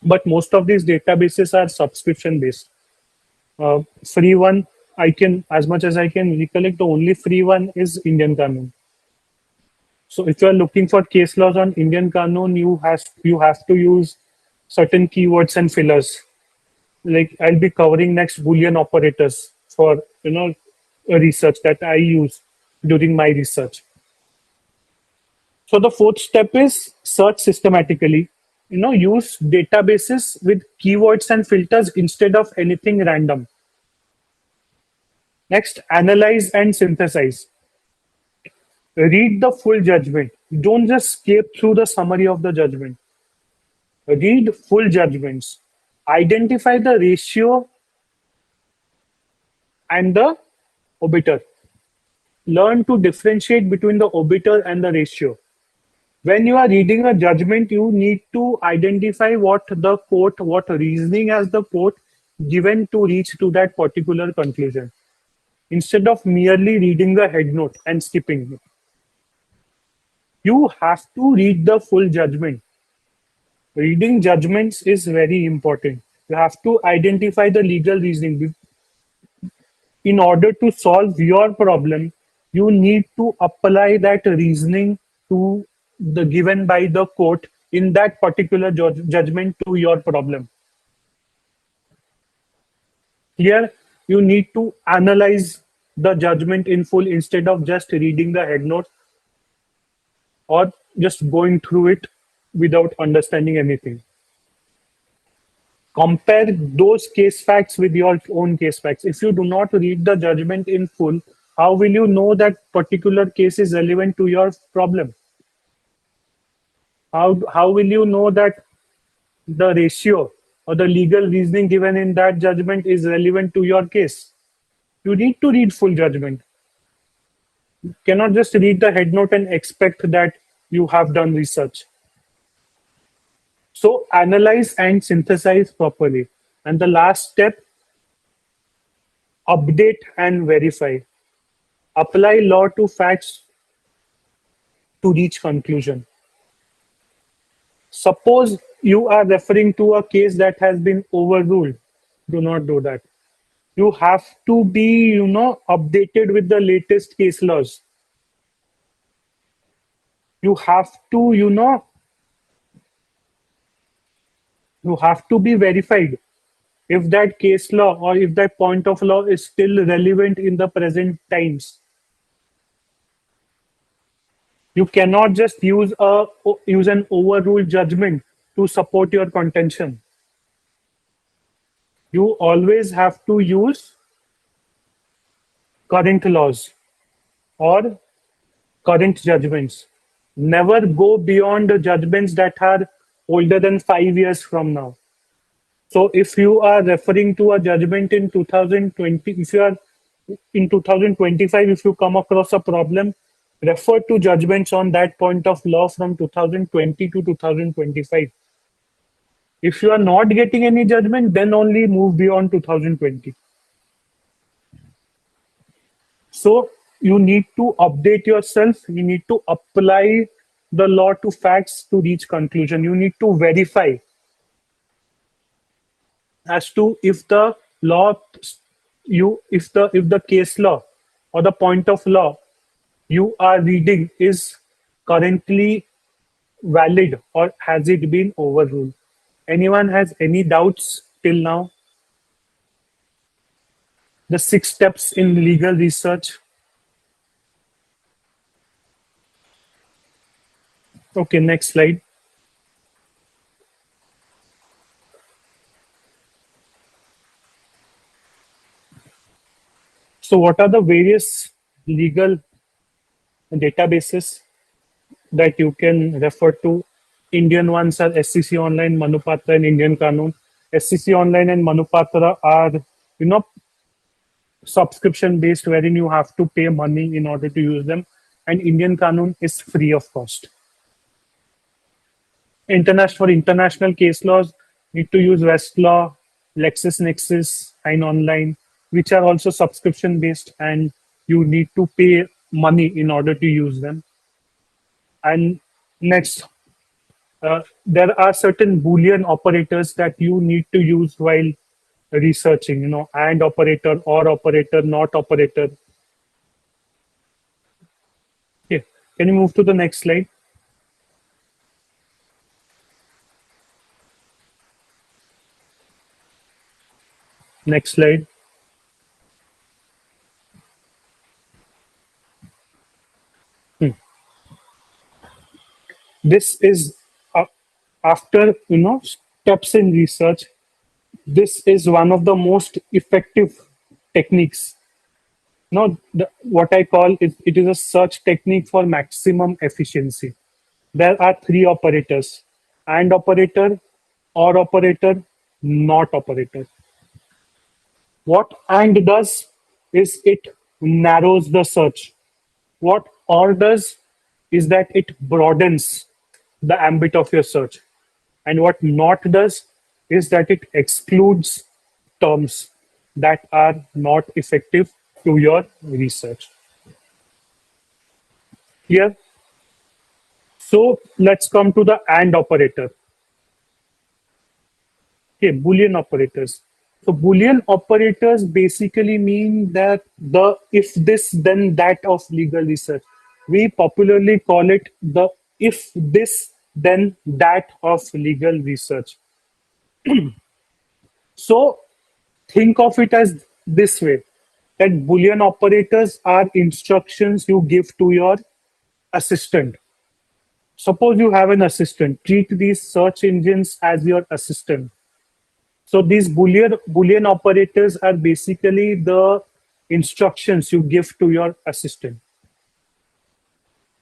but most of these databases are subscription based. Free one, I can, as much as I can recollect, the only free one is Indian Canon. So if you are looking for case laws on Indian Canon, you have to use certain keywords and fillers. Like I'll be covering next Boolean operators for a research that I use during my research. So the fourth step is search systematically. Use databases with keywords and filters instead of anything random. Next, analyze and synthesize. Read the full judgment. Don't just skip through the summary of the judgment. Read full judgments. Identify the ratio and the obiter. Learn to differentiate between the obiter and the ratio. When you are reading a judgment, you need to identify what reasoning has the court given to reach to that particular conclusion, instead of merely reading the head note and skipping it. You have to read the full judgment. Reading judgments is very important. You have to identify the legal reasoning. In order to solve your problem, you need to apply that reasoning to the given by the court in that particular judgment to your problem. Here, you need to analyze the judgment in full instead of just reading the head note or just going through it without understanding anything. Compare those case facts with your own case facts. If you do not read the judgment in full, how will you know that particular case is relevant to your problem? How will you know that the ratio or the legal reasoning given in that judgment is relevant to your case? You need to read full judgment. You cannot just read the head note and expect that you have done research. So analyze and synthesize properly. And the last step, update and verify. Apply law to facts to reach conclusion. Suppose you are referring to a case that has been overruled. Do not do that. You have to be, updated with the latest case laws. You have to, you have to be verified if that case law or if that point of law is still relevant in the present times. You cannot just use an overruled judgment to support your contention. You always have to use current laws or current judgments. Never go beyond the judgments that are older than 5 years from now. So if you are referring to a judgment in 2020, if you are in 2025, if you come across a problem, refer to judgments on that point of law from 2020 to 2025. If you are not getting any judgment, then only move beyond 2020. So you need to update yourself. You need to apply the law to facts to reach conclusion. You need to verify as to if the law, if the case law or the point of law you are reading is currently valid or has it been overruled. Anyone has any doubts till now? The 6 steps in legal research. Okay, next slide. So what are the various legal databases that you can refer to? Indian ones are SCC Online, Manupatra, and Indian Kanun. SCC Online and Manupatra are, subscription based, wherein you have to pay money in order to use them. And Indian Kanun is free of cost. For international case laws, need to use Westlaw, LexisNexis, and Online, which are also subscription based, and you need to pay money in order to use them. And next, there are certain Boolean operators that you need to use while researching, and operator, or operator, not operator. Okay. Can you move to the next slide? Next slide. Hmm. This is after steps in research. This is one of the most effective techniques. What I call it is a search technique for maximum efficiency. There are three operators: and operator, or operator, not operator. What and does is it narrows the search. What or does is that it broadens the ambit of your search. And what not does is that it excludes terms that are not effective to your research. Here, so let's come to the and operator. Okay, Boolean operators. So Boolean operators basically mean that the if this then that of legal research. We popularly call it the if this then that of legal research. So think of it as this way, that Boolean operators are instructions you give to your assistant. Suppose you have an assistant, treat these search engines as your assistant. So these Boolean operators are basically the instructions you give to your assistant.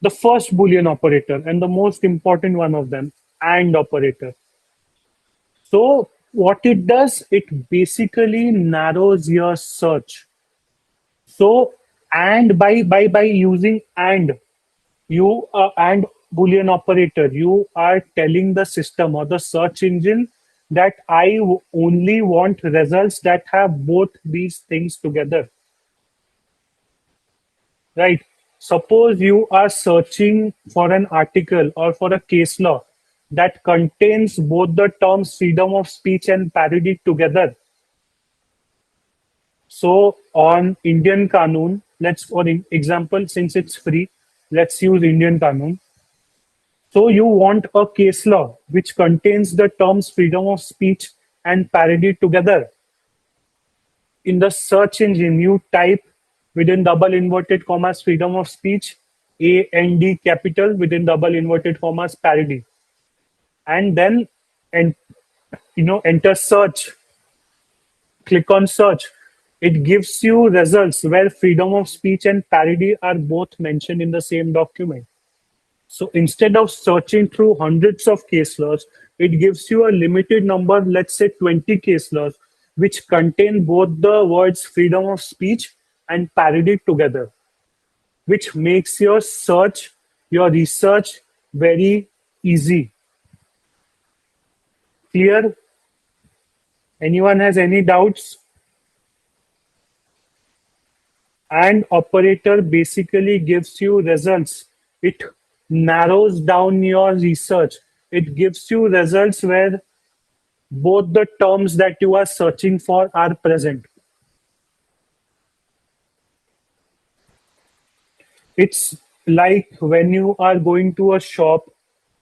The first Boolean operator, and the most important one of them, and operator. So what it does, it basically narrows your search. So and by using and Boolean operator, you are telling the system or the search engine that only want results that have both these things together. Right? Suppose you are searching for an article or for a case law that contains both the terms freedom of speech and parody together. So on Indian Kanun, for example, since it's free, let's use Indian Kanun. So you want a case law which contains the terms freedom of speech and parody together. In the search engine, you type within double inverted commas freedom of speech, AND capital within double inverted commas parody, and then and enter search. Click on search. It gives you results where freedom of speech and parody are both mentioned in the same document. So instead of searching through hundreds of case laws, it gives you a limited number, let's say 20 case laws, which contain both the words freedom of speech and parody together, which makes your research very easy. Clear? Anyone has any doubts? And operator basically gives you results. It narrows down your research. It gives you results where both the terms that you are searching for are present. It's like when you are going to a shop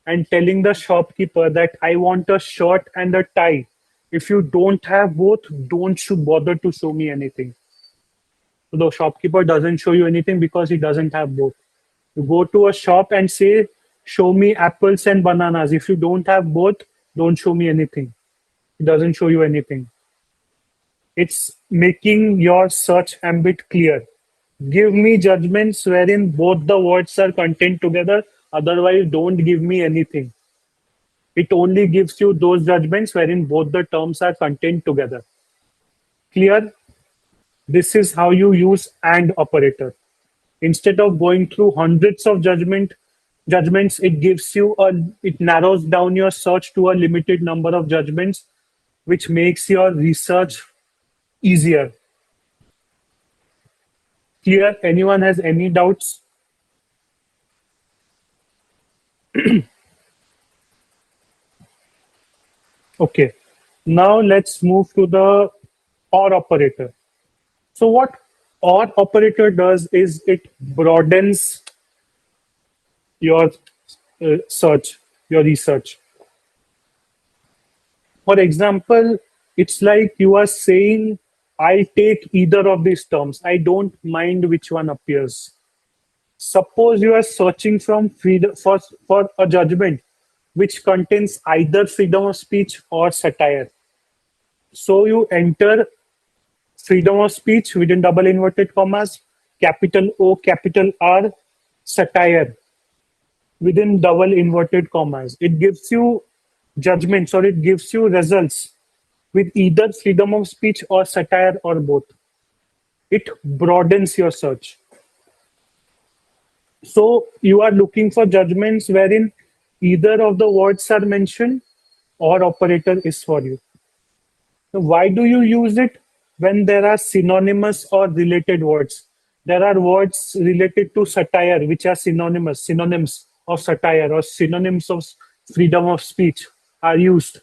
and telling the shopkeeper that I want a shirt and a tie. If you don't have both, don't bother to show me anything. So the shopkeeper doesn't show you anything because he doesn't have both. You go to a shop and say, show me apples and bananas. If you don't have both, don't show me anything. It doesn't show you anything. It's making your search ambit clear. Give me judgments wherein both the words are contained together. Otherwise, don't give me anything. It only gives you those judgments wherein both the terms are contained together. Clear? This is how you use AND operator. Instead of going through hundreds of judgment, judgments. It gives you it narrows down your search to a limited number of judgments, which makes your research easier. Clear? Anyone has any doubts? Okay. Now let's move to the OR operator. So what OR operator does is it broadens your search, your research. For example, it's like you are saying, I'll take either of these terms. I don't mind which one appears. Suppose you are searching from freedom for a judgment which contains either freedom of speech or satire. So you enter freedom of speech within double inverted commas, capital O, capital R, satire within double inverted commas. It gives you judgments or it gives you results with either freedom of speech or satire or both. It broadens your search. So you are looking for judgments wherein either of the words are mentioned or operator is for you. So why do you use it? When there are synonymous or related words. There are words related to satire which are synonyms of satire or synonyms of freedom of speech are used.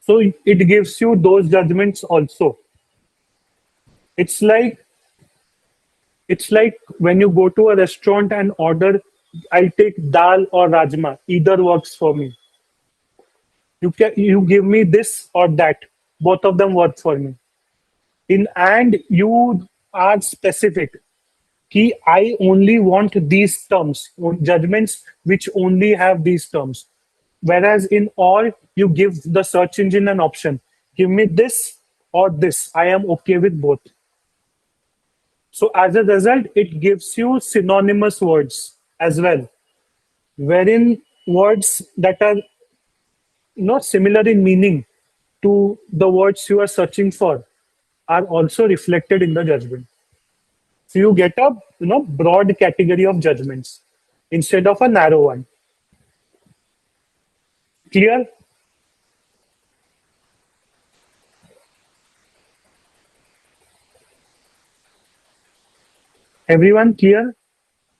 So it gives you those judgments also. It's like when you go to a restaurant and order, I'll take dal or rajma. Either works for me. You give me this or that. Both of them work for me. And you are specific. Ki I only want these terms, judgments which only have these terms. Whereas in all, you give the search engine an option. Give me this or this. I am okay with both. So as a result, it gives you synonymous words as well, wherein words that are not similar in meaning to the words you are searching for are also reflected in the judgment. So you get a broad category of judgments instead of a narrow one. Clear? Everyone clear?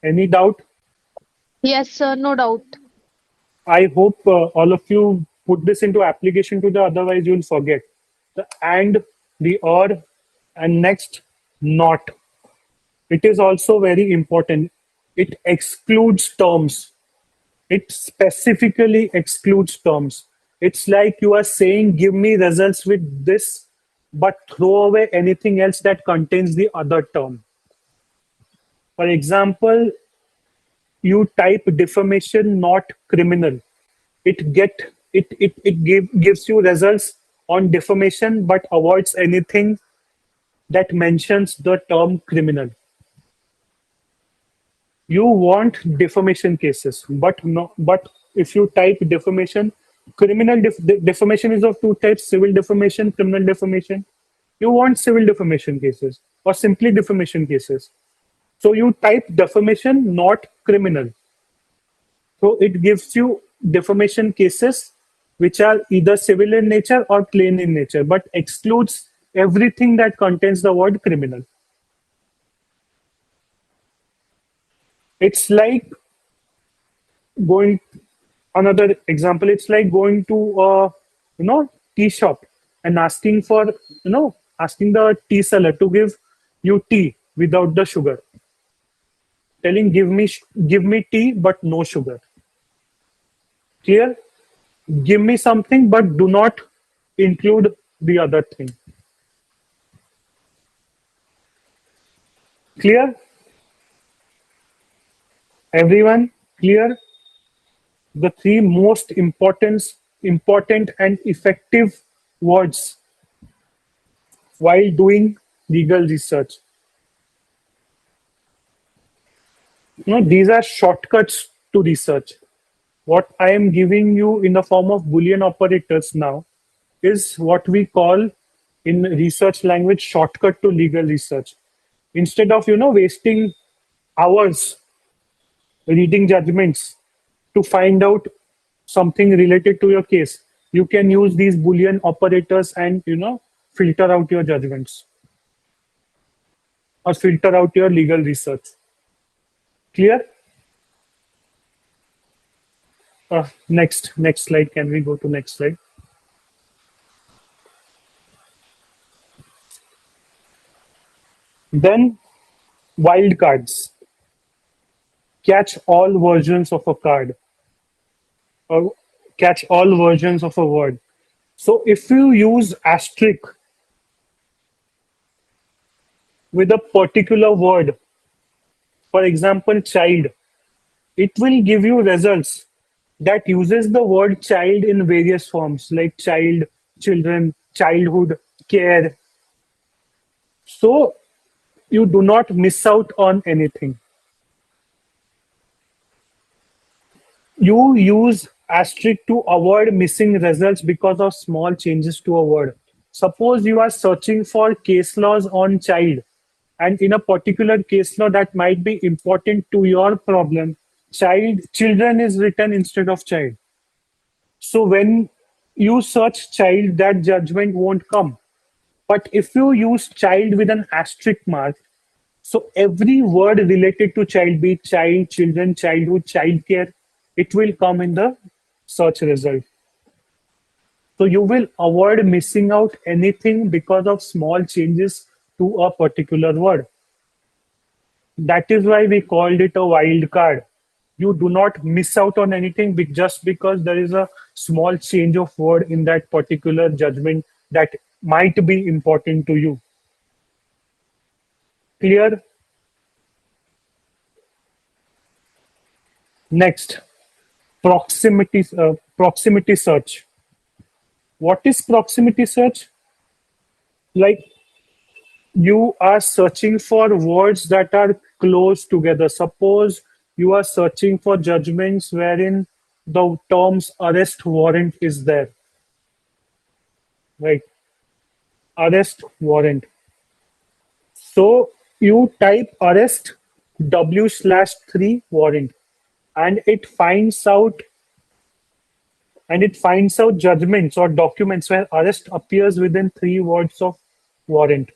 Any doubt? Yes, sir, no doubt. I hope all of you put this into application to the otherwise you'll forget. The and, the or, and next not. It is also very important. It excludes terms. It specifically excludes terms. It's like you are saying, give me results with this, but throw away anything else that contains the other term. For example, you type defamation, not criminal. Gives you results on defamation, but avoids anything that mentions the term criminal. You want defamation cases, but if you type defamation, defamation is of two types: civil defamation, criminal defamation. You want civil defamation cases or simply defamation cases. So you type defamation, not criminal. So it gives you defamation cases which are either civil in nature or plain in nature, but excludes everything that contains the word criminal. It's like going, another example, it's like going to a tea shop and asking the tea seller to give you tea without the sugar. Telling give me tea but no sugar. Clear? Give me something but do not include the other thing. Clear? Everyone clear? The three most important and effective words while doing legal research. These are shortcuts to research. What I am giving you in the form of Boolean operators now is what we call in research language shortcut to legal research. Instead of wasting hours reading judgments to find out something related to your case, you can use these Boolean operators and filter out your judgments or filter out your legal research. Clear? Next slide. Can we go to next slide? Then wildcards. Catch all versions of a card or catch all versions of a word. So if you use asterisk with a particular word, for example, child, it will give you results that uses the word child in various forms like child, children, childhood, care. So you do not miss out on anything. You use asterisk to avoid missing results because of small changes to a word. Suppose you are searching for case laws on child, and in a particular case law that might be important to your problem, children is written instead of child. So when you search child, that judgment won't come. But if you use child with an asterisk mark, so every word related to child, be it child, children, childhood, childcare, it will come in the search result. So you will avoid missing out anything because of small changes to a particular word. That is why we called it a wild card. You do not miss out on anything just because there is a small change of word in that particular judgment that might be important to you. Clear? Next, proximity search. What is proximity search? Like you are searching for words that are close together. Suppose you are searching for judgments wherein the terms arrest warrant is there. Right? Arrest warrant. So you type arrest W/3 warrant and it finds out judgments or documents where arrest appears within 3 words of warrant.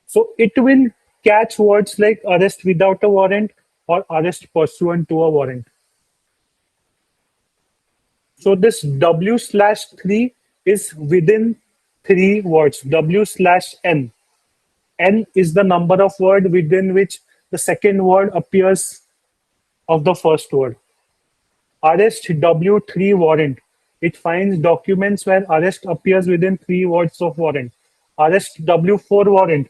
So it will catch words like arrest without a warrant or arrest pursuant to a warrant. So this W/3 is within 3 words, W/N. N is the number of word within which the second word appears of the first word. Arrest W3 warrant. It finds documents where arrest appears within 3 words of warrant. Arrest W4 warrant.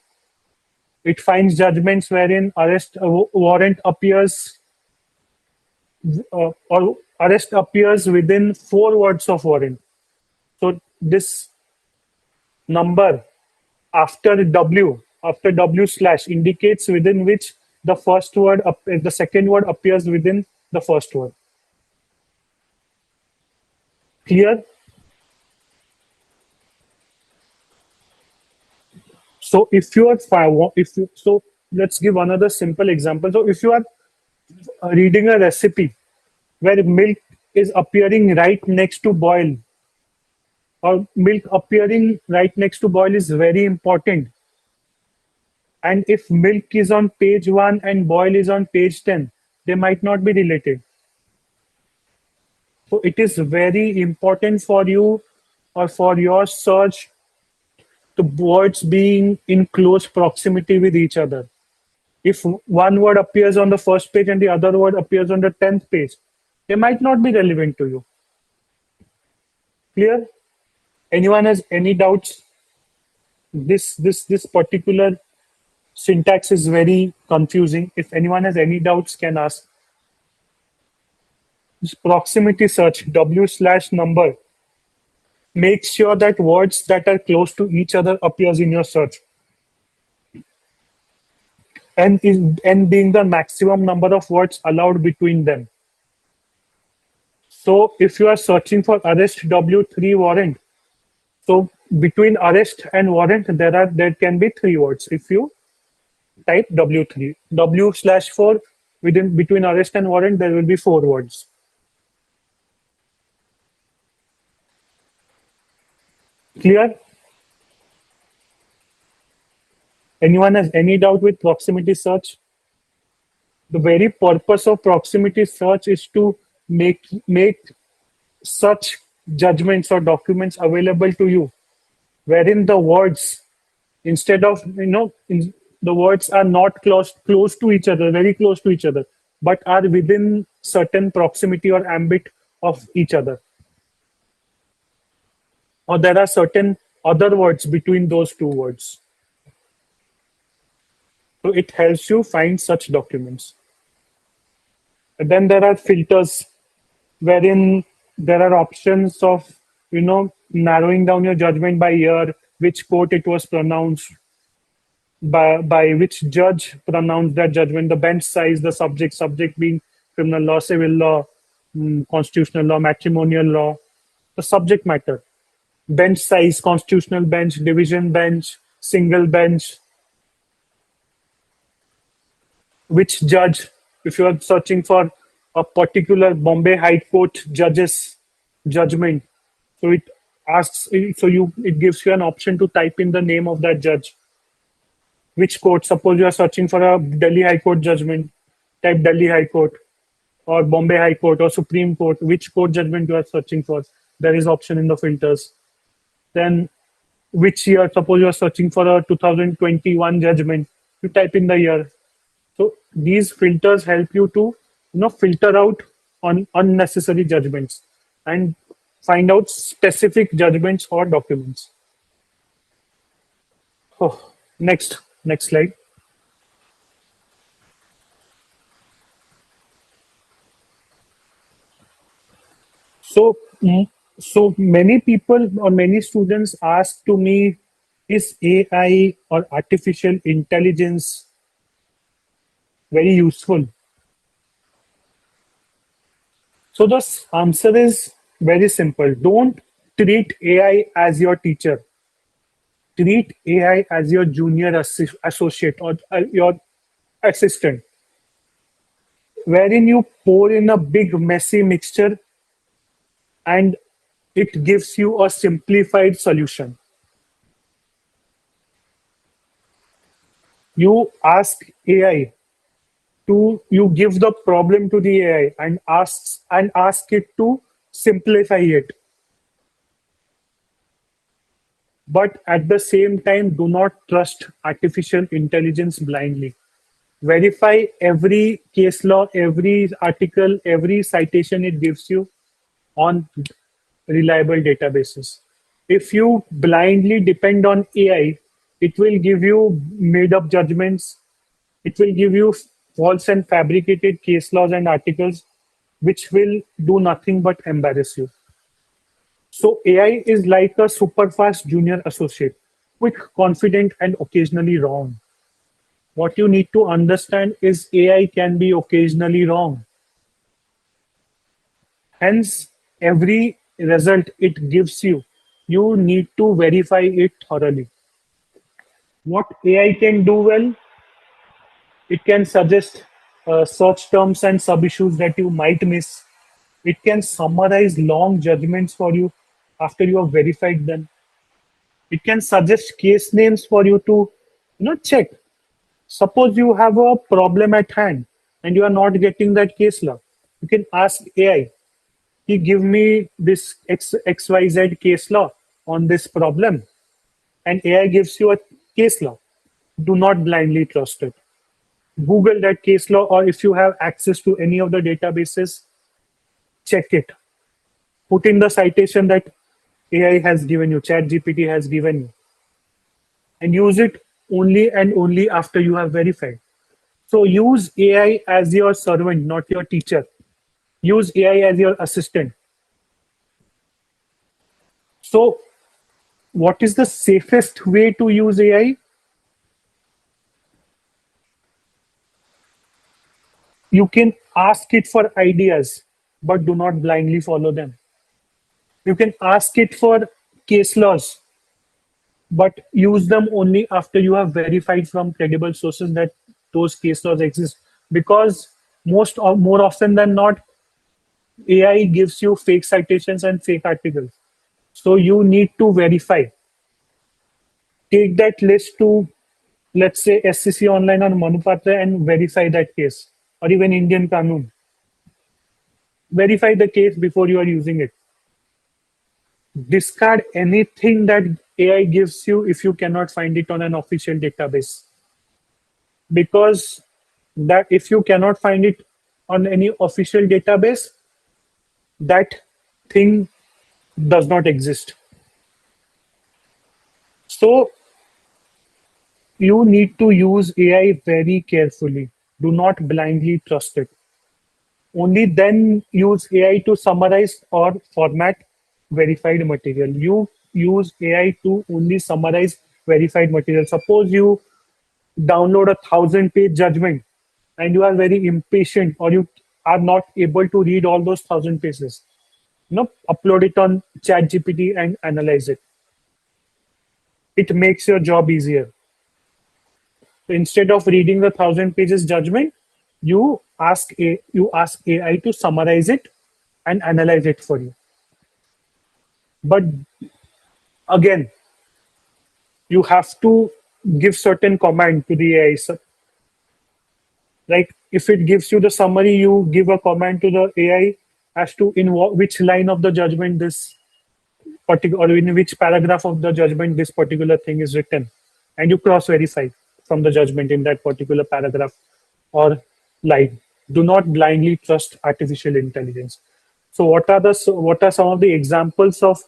It finds judgments wherein warrant appears or arrest appears within 4 words of warrant. So this number after W slash indicates within which the second word appears within the first word. Clear? So so let's give another simple example. So if you are reading a recipe where milk is appearing right next to boil, or milk appearing right next to boil is very important. And if milk is on page 1 and boil is on page 10, they might not be related. So it is very important for you or for your search the words being in close proximity with each other. If one word appears on the first page and the other word appears on the 10th page, they might not be relevant to you. Clear? Anyone has any doubts? This particular syntax is very confusing. If anyone has any doubts, can ask. This proximity search, W/number, make sure that words that are close to each other appears in your search. N being the maximum number of words allowed between them. So if you are searching for arrest W3 warrant, so between arrest and warrant, there can be 3 words. If you type W3, W/4 Within between arrest and warrant, there will be 4 words. Clear? Anyone has any doubt with proximity search? The very purpose of proximity search is to make such judgments or documents available to you, wherein the words, instead of the words are not close to each other, very close to each other, but are within certain proximity or ambit of each other, or there are certain other words between those 2 words. So it helps you find such documents. And then there are filters, wherein there are options of narrowing down your judgment by year, which court it was pronounced, by which judge pronounced that judgment, the bench size, the subject being criminal law, civil law, constitutional law, matrimonial law, the subject matter, bench size, constitutional bench, division bench, single bench, which judge, if you are searching for a particular Bombay High Court judge's judgment, so it gives you an option to type in the name of that judge. Which court? Suppose you are searching for a Delhi High Court judgment, type Delhi High Court, or Bombay High Court, or Supreme Court. Which court judgment you are searching for? There is option in the filters. Then which year? Suppose you are searching for a 2021 judgment. You type in the year. So these filters help you to filter out on unnecessary judgments and find out specific judgments or documents. Oh, next slide. So, so many people or many students ask to me, is AI or artificial intelligence very useful? So the answer is very simple. Don't treat AI as your teacher. Treat AI as your junior associate or your assistant, wherein you pour in a big messy mixture and it gives you a simplified solution. You ask AI you give the problem to the AI and ask it to simplify it. But at the same time, do not trust artificial intelligence blindly. Verify every case law, every article, every citation it gives you on reliable databases. If you blindly depend on AI, it will give you made up judgments. It will give you false and fabricated case laws and articles, which will do nothing but embarrass you. So AI is like a super fast junior associate, quick, confident, and occasionally wrong. What you need to understand is AI can be occasionally wrong. Hence, every result it gives you, you need to verify it thoroughly. What AI can do well, it can suggest search terms and sub-issues that you might miss. It can summarize long judgments for you after you have verified them. It can suggest case names for you to check. Suppose you have a problem at hand and you are not getting that case law. You can ask AI, he give me this XYZ case law on this problem. And AI gives you a case law. Do not blindly trust it. Google that case law, or if you have access to any of the databases, check it. Put in the citation that AI has given you, ChatGPT has given you, and use it only and only after you have verified. So use AI as your servant, not your teacher. Use AI as your assistant. So what is the safest way to use AI? You can ask it for ideas, but do not blindly follow them. You can ask it for case laws, but use them only after you have verified from credible sources that those case laws exist. Because More often than not, AI gives you fake citations and fake articles. So you need to verify. Take that list to, let's say, SCC Online or Manupatra and verify that case, or even Indian Kanun. Verify the case before you are using it. Discard anything that AI gives you if you cannot find it on an official database. Because that if you cannot find it on any official database, that thing does not exist. So you need to use AI very carefully. Do not blindly trust it. Only then use AI to summarize or format verified material. You use AI to only summarize verified material. Suppose you download a 1,000-page judgment and you are very impatient or you are not able to read all those 1,000 pages. Upload it on ChatGPT and analyze it. It makes your job easier. So instead of reading the 1,000 pages judgment, you ask AI to summarize it and analyze it for you. But again, you have to give certain command to the AI. So, like if it gives you the summary, you give a command to the AI as to which line of the judgment this particular, or in which paragraph of the judgment this particular thing is written, and you cross verify from the judgment in that particular paragraph or line. Do not blindly trust artificial intelligence. So what are some of the examples of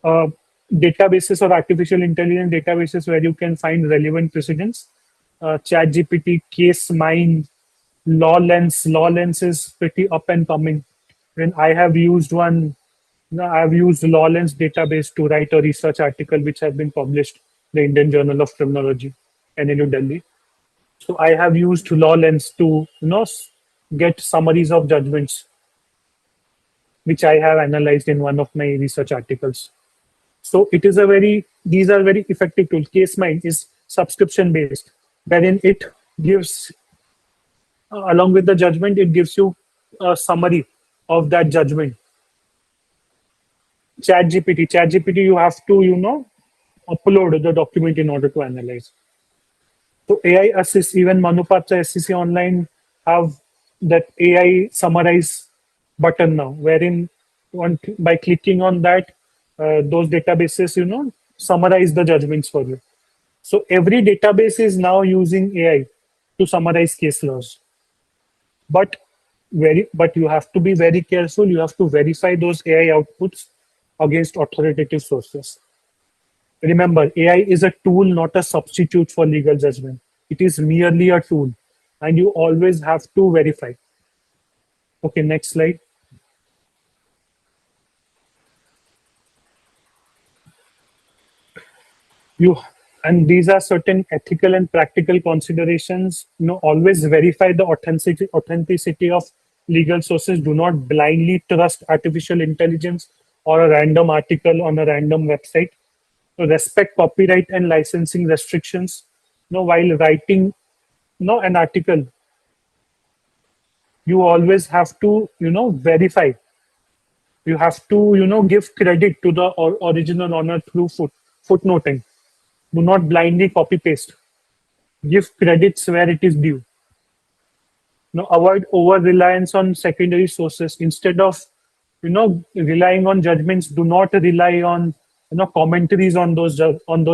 uh, databases or artificial intelligence databases where you can find relevant precedents? ChatGPT, CaseMind, LawLens. LawLens is pretty up and coming. When I have used one, I've used LawLens database to write a research article which has been published in the Indian Journal of Criminology and in New Delhi. So I have used LawLens to get summaries of judgments, which I have analyzed in one of my research articles. So these are very effective tools. CaseMind is subscription based, wherein it gives, along with the judgment, it gives you a summary of that judgment. ChatGPT, you have to, upload the document in order to analyze. So AI Assist, even Manupatra SCC Online have that AI summarize button now, wherein by clicking on that, those databases, summarize the judgments for you. So every database is now using AI to summarize case laws. But you have to be very careful. You have to verify those AI outputs against authoritative sources. Remember, AI is a tool, not a substitute for legal judgment. It is merely a tool, and you always have to verify. Okay, next slide. You and these are certain ethical and practical considerations. Always verify the authenticity of legal sources. Do not blindly trust artificial intelligence or a random article on a random website. So respect copyright and licensing restrictions. While writing an article, you always have to verify. You have to give credit to the original owner through footnoting. Do not blindly copy paste. Give credits where it is due. Avoid over reliance on secondary sources. Instead of relying on judgments, do not rely on commentaries on those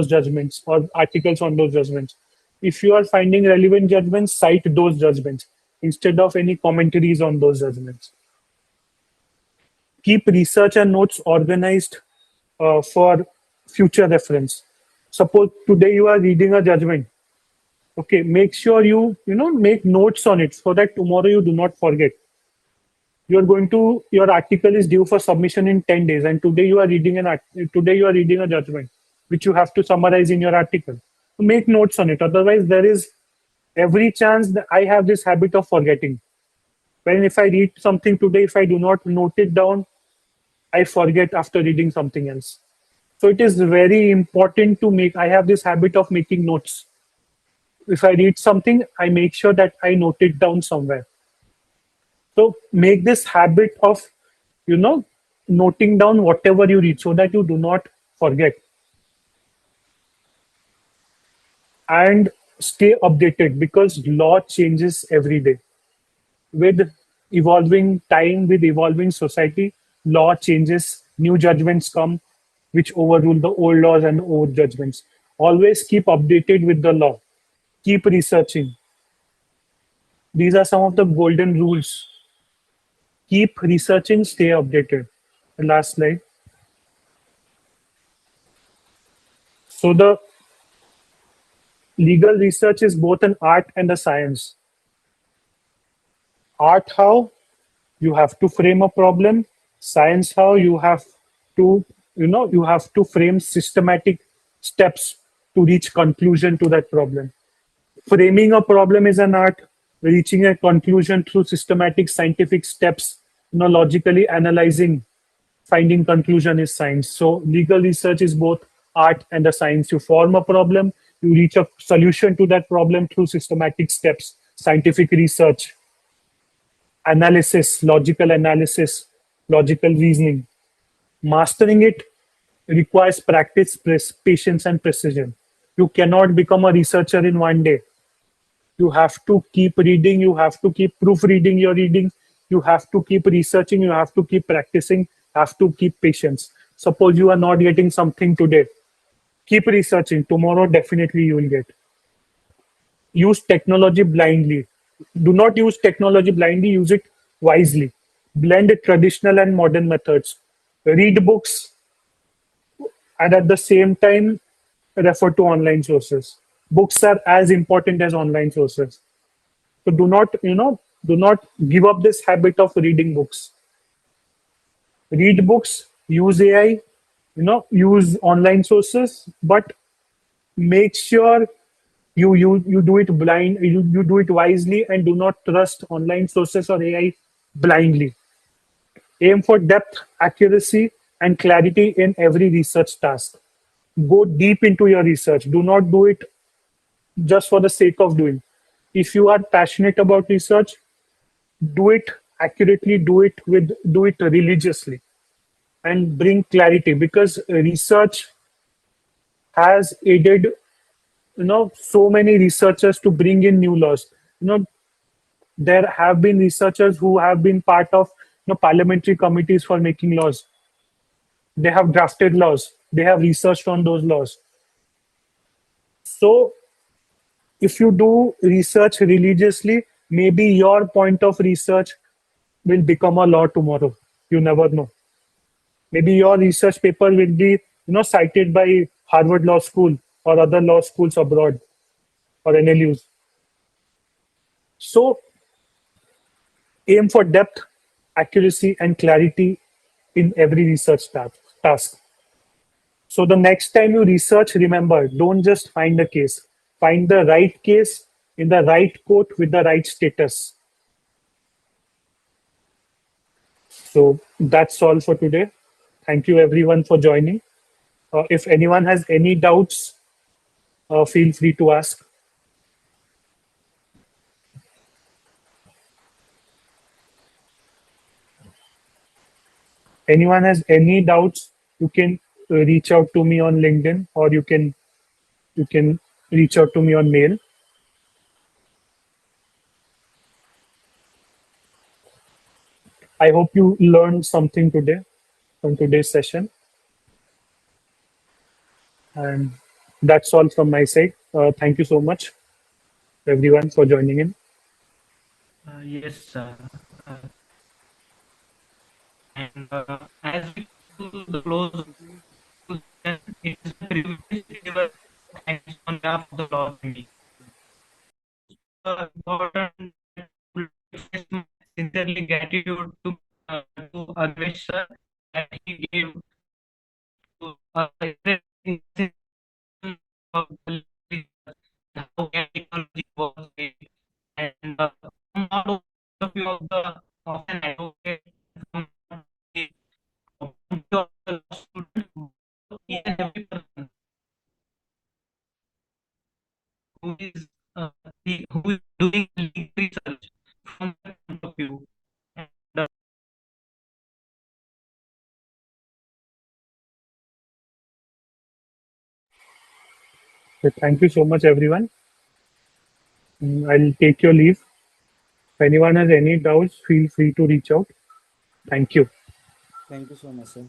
judgments or articles on those judgments. If you are finding relevant judgments, cite those judgments instead of any commentaries on those judgments. Keep research and notes organized for future reference. Suppose today you are reading a judgment. Okay, make sure you make notes on it so that tomorrow you do not forget. Your article is due for submission in 10 days, and today you are reading a judgment which you have to summarize in your article. Make notes on it. Otherwise, there is every chance that I have this habit of forgetting. When if I read something today, if I do not note it down, I forget after reading something else. So it is very important to I have this habit of making notes if I read something, I make sure that I note it down somewhere. So make this habit of, you know, noting down whatever you read so that you do not forget, and stay updated because law changes every day. With evolving time, with evolving society, law changes, new judgments come which overrule the old laws and old judgments. Always keep updated with the law. Keep researching. These are some of the golden rules. Keep researching, stay updated. The last slide. So the legal research is both an art and a science. Art, how? You have to frame a problem. Science, how? You have to, you have to frame systematic steps to reach conclusion to that problem. Framing a problem is an art. Reaching a conclusion through systematic scientific steps, logically analyzing, finding conclusion is science. So legal research is both art and a science. You form a problem, you reach a solution to that problem through systematic steps, scientific research, analysis, logical reasoning. Mastering it requires practice, patience, and precision. You cannot become a researcher in one day. You have to keep reading, you have to keep proofreading your reading, you have to keep researching, you have to keep practicing, have to keep patience. Suppose you are not getting something today, keep researching. Tomorrow, definitely you will get. Use technology blindly. Do not use technology blindly, use it wisely. Blend traditional and modern methods. Read books and at the same time refer to online sources. Books are as important as online sources. So do not give up this habit of reading books. Read books, use AI, use online sources, but make sure you do it you do it wisely and do not trust online sources or AI blindly. Aim for depth, accuracy, and clarity in every research task. Go deep into your research. Do not do it just for the sake of doing. If you are passionate about research, do it accurately, do it religiously, and bring clarity, because research has aided so many researchers to bring in new laws. There have been researchers who have been part of parliamentary committees for making laws. They have drafted laws, they have researched on those laws. So if you do research religiously, maybe your point of research will become a law tomorrow. You never know. Maybe your research paper will be cited by Harvard Law School or other law schools abroad or NLUs. So aim for depth, accuracy, and clarity in every research task. So the next time you research, remember, don't just find a case. Find the right case in the right court with the right status. So that's all for today. Thank you everyone for joining. If anyone has any doubts, feel free to ask. Anyone has any doubts, you can reach out to me on LinkedIn, or you can reach out to me on mail. I hope you learned something today from today's session, and that's all from my side. Thank you so much, everyone, for joining in. Yes, uh, and as we come to the close, it is a privilege to give a thanks on behalf of the law of India. Important to express my sincerely gratitude to Anwesh sir that he gave to in of how technology was made, and from not of view of an advocate, from the point of view of the law student, each and every person who is who is doing legal research from that point of view. And So thank you so much, everyone. I'll take your leave. If anyone has any doubts, feel free to reach out. Thank you. Thank you so much, sir.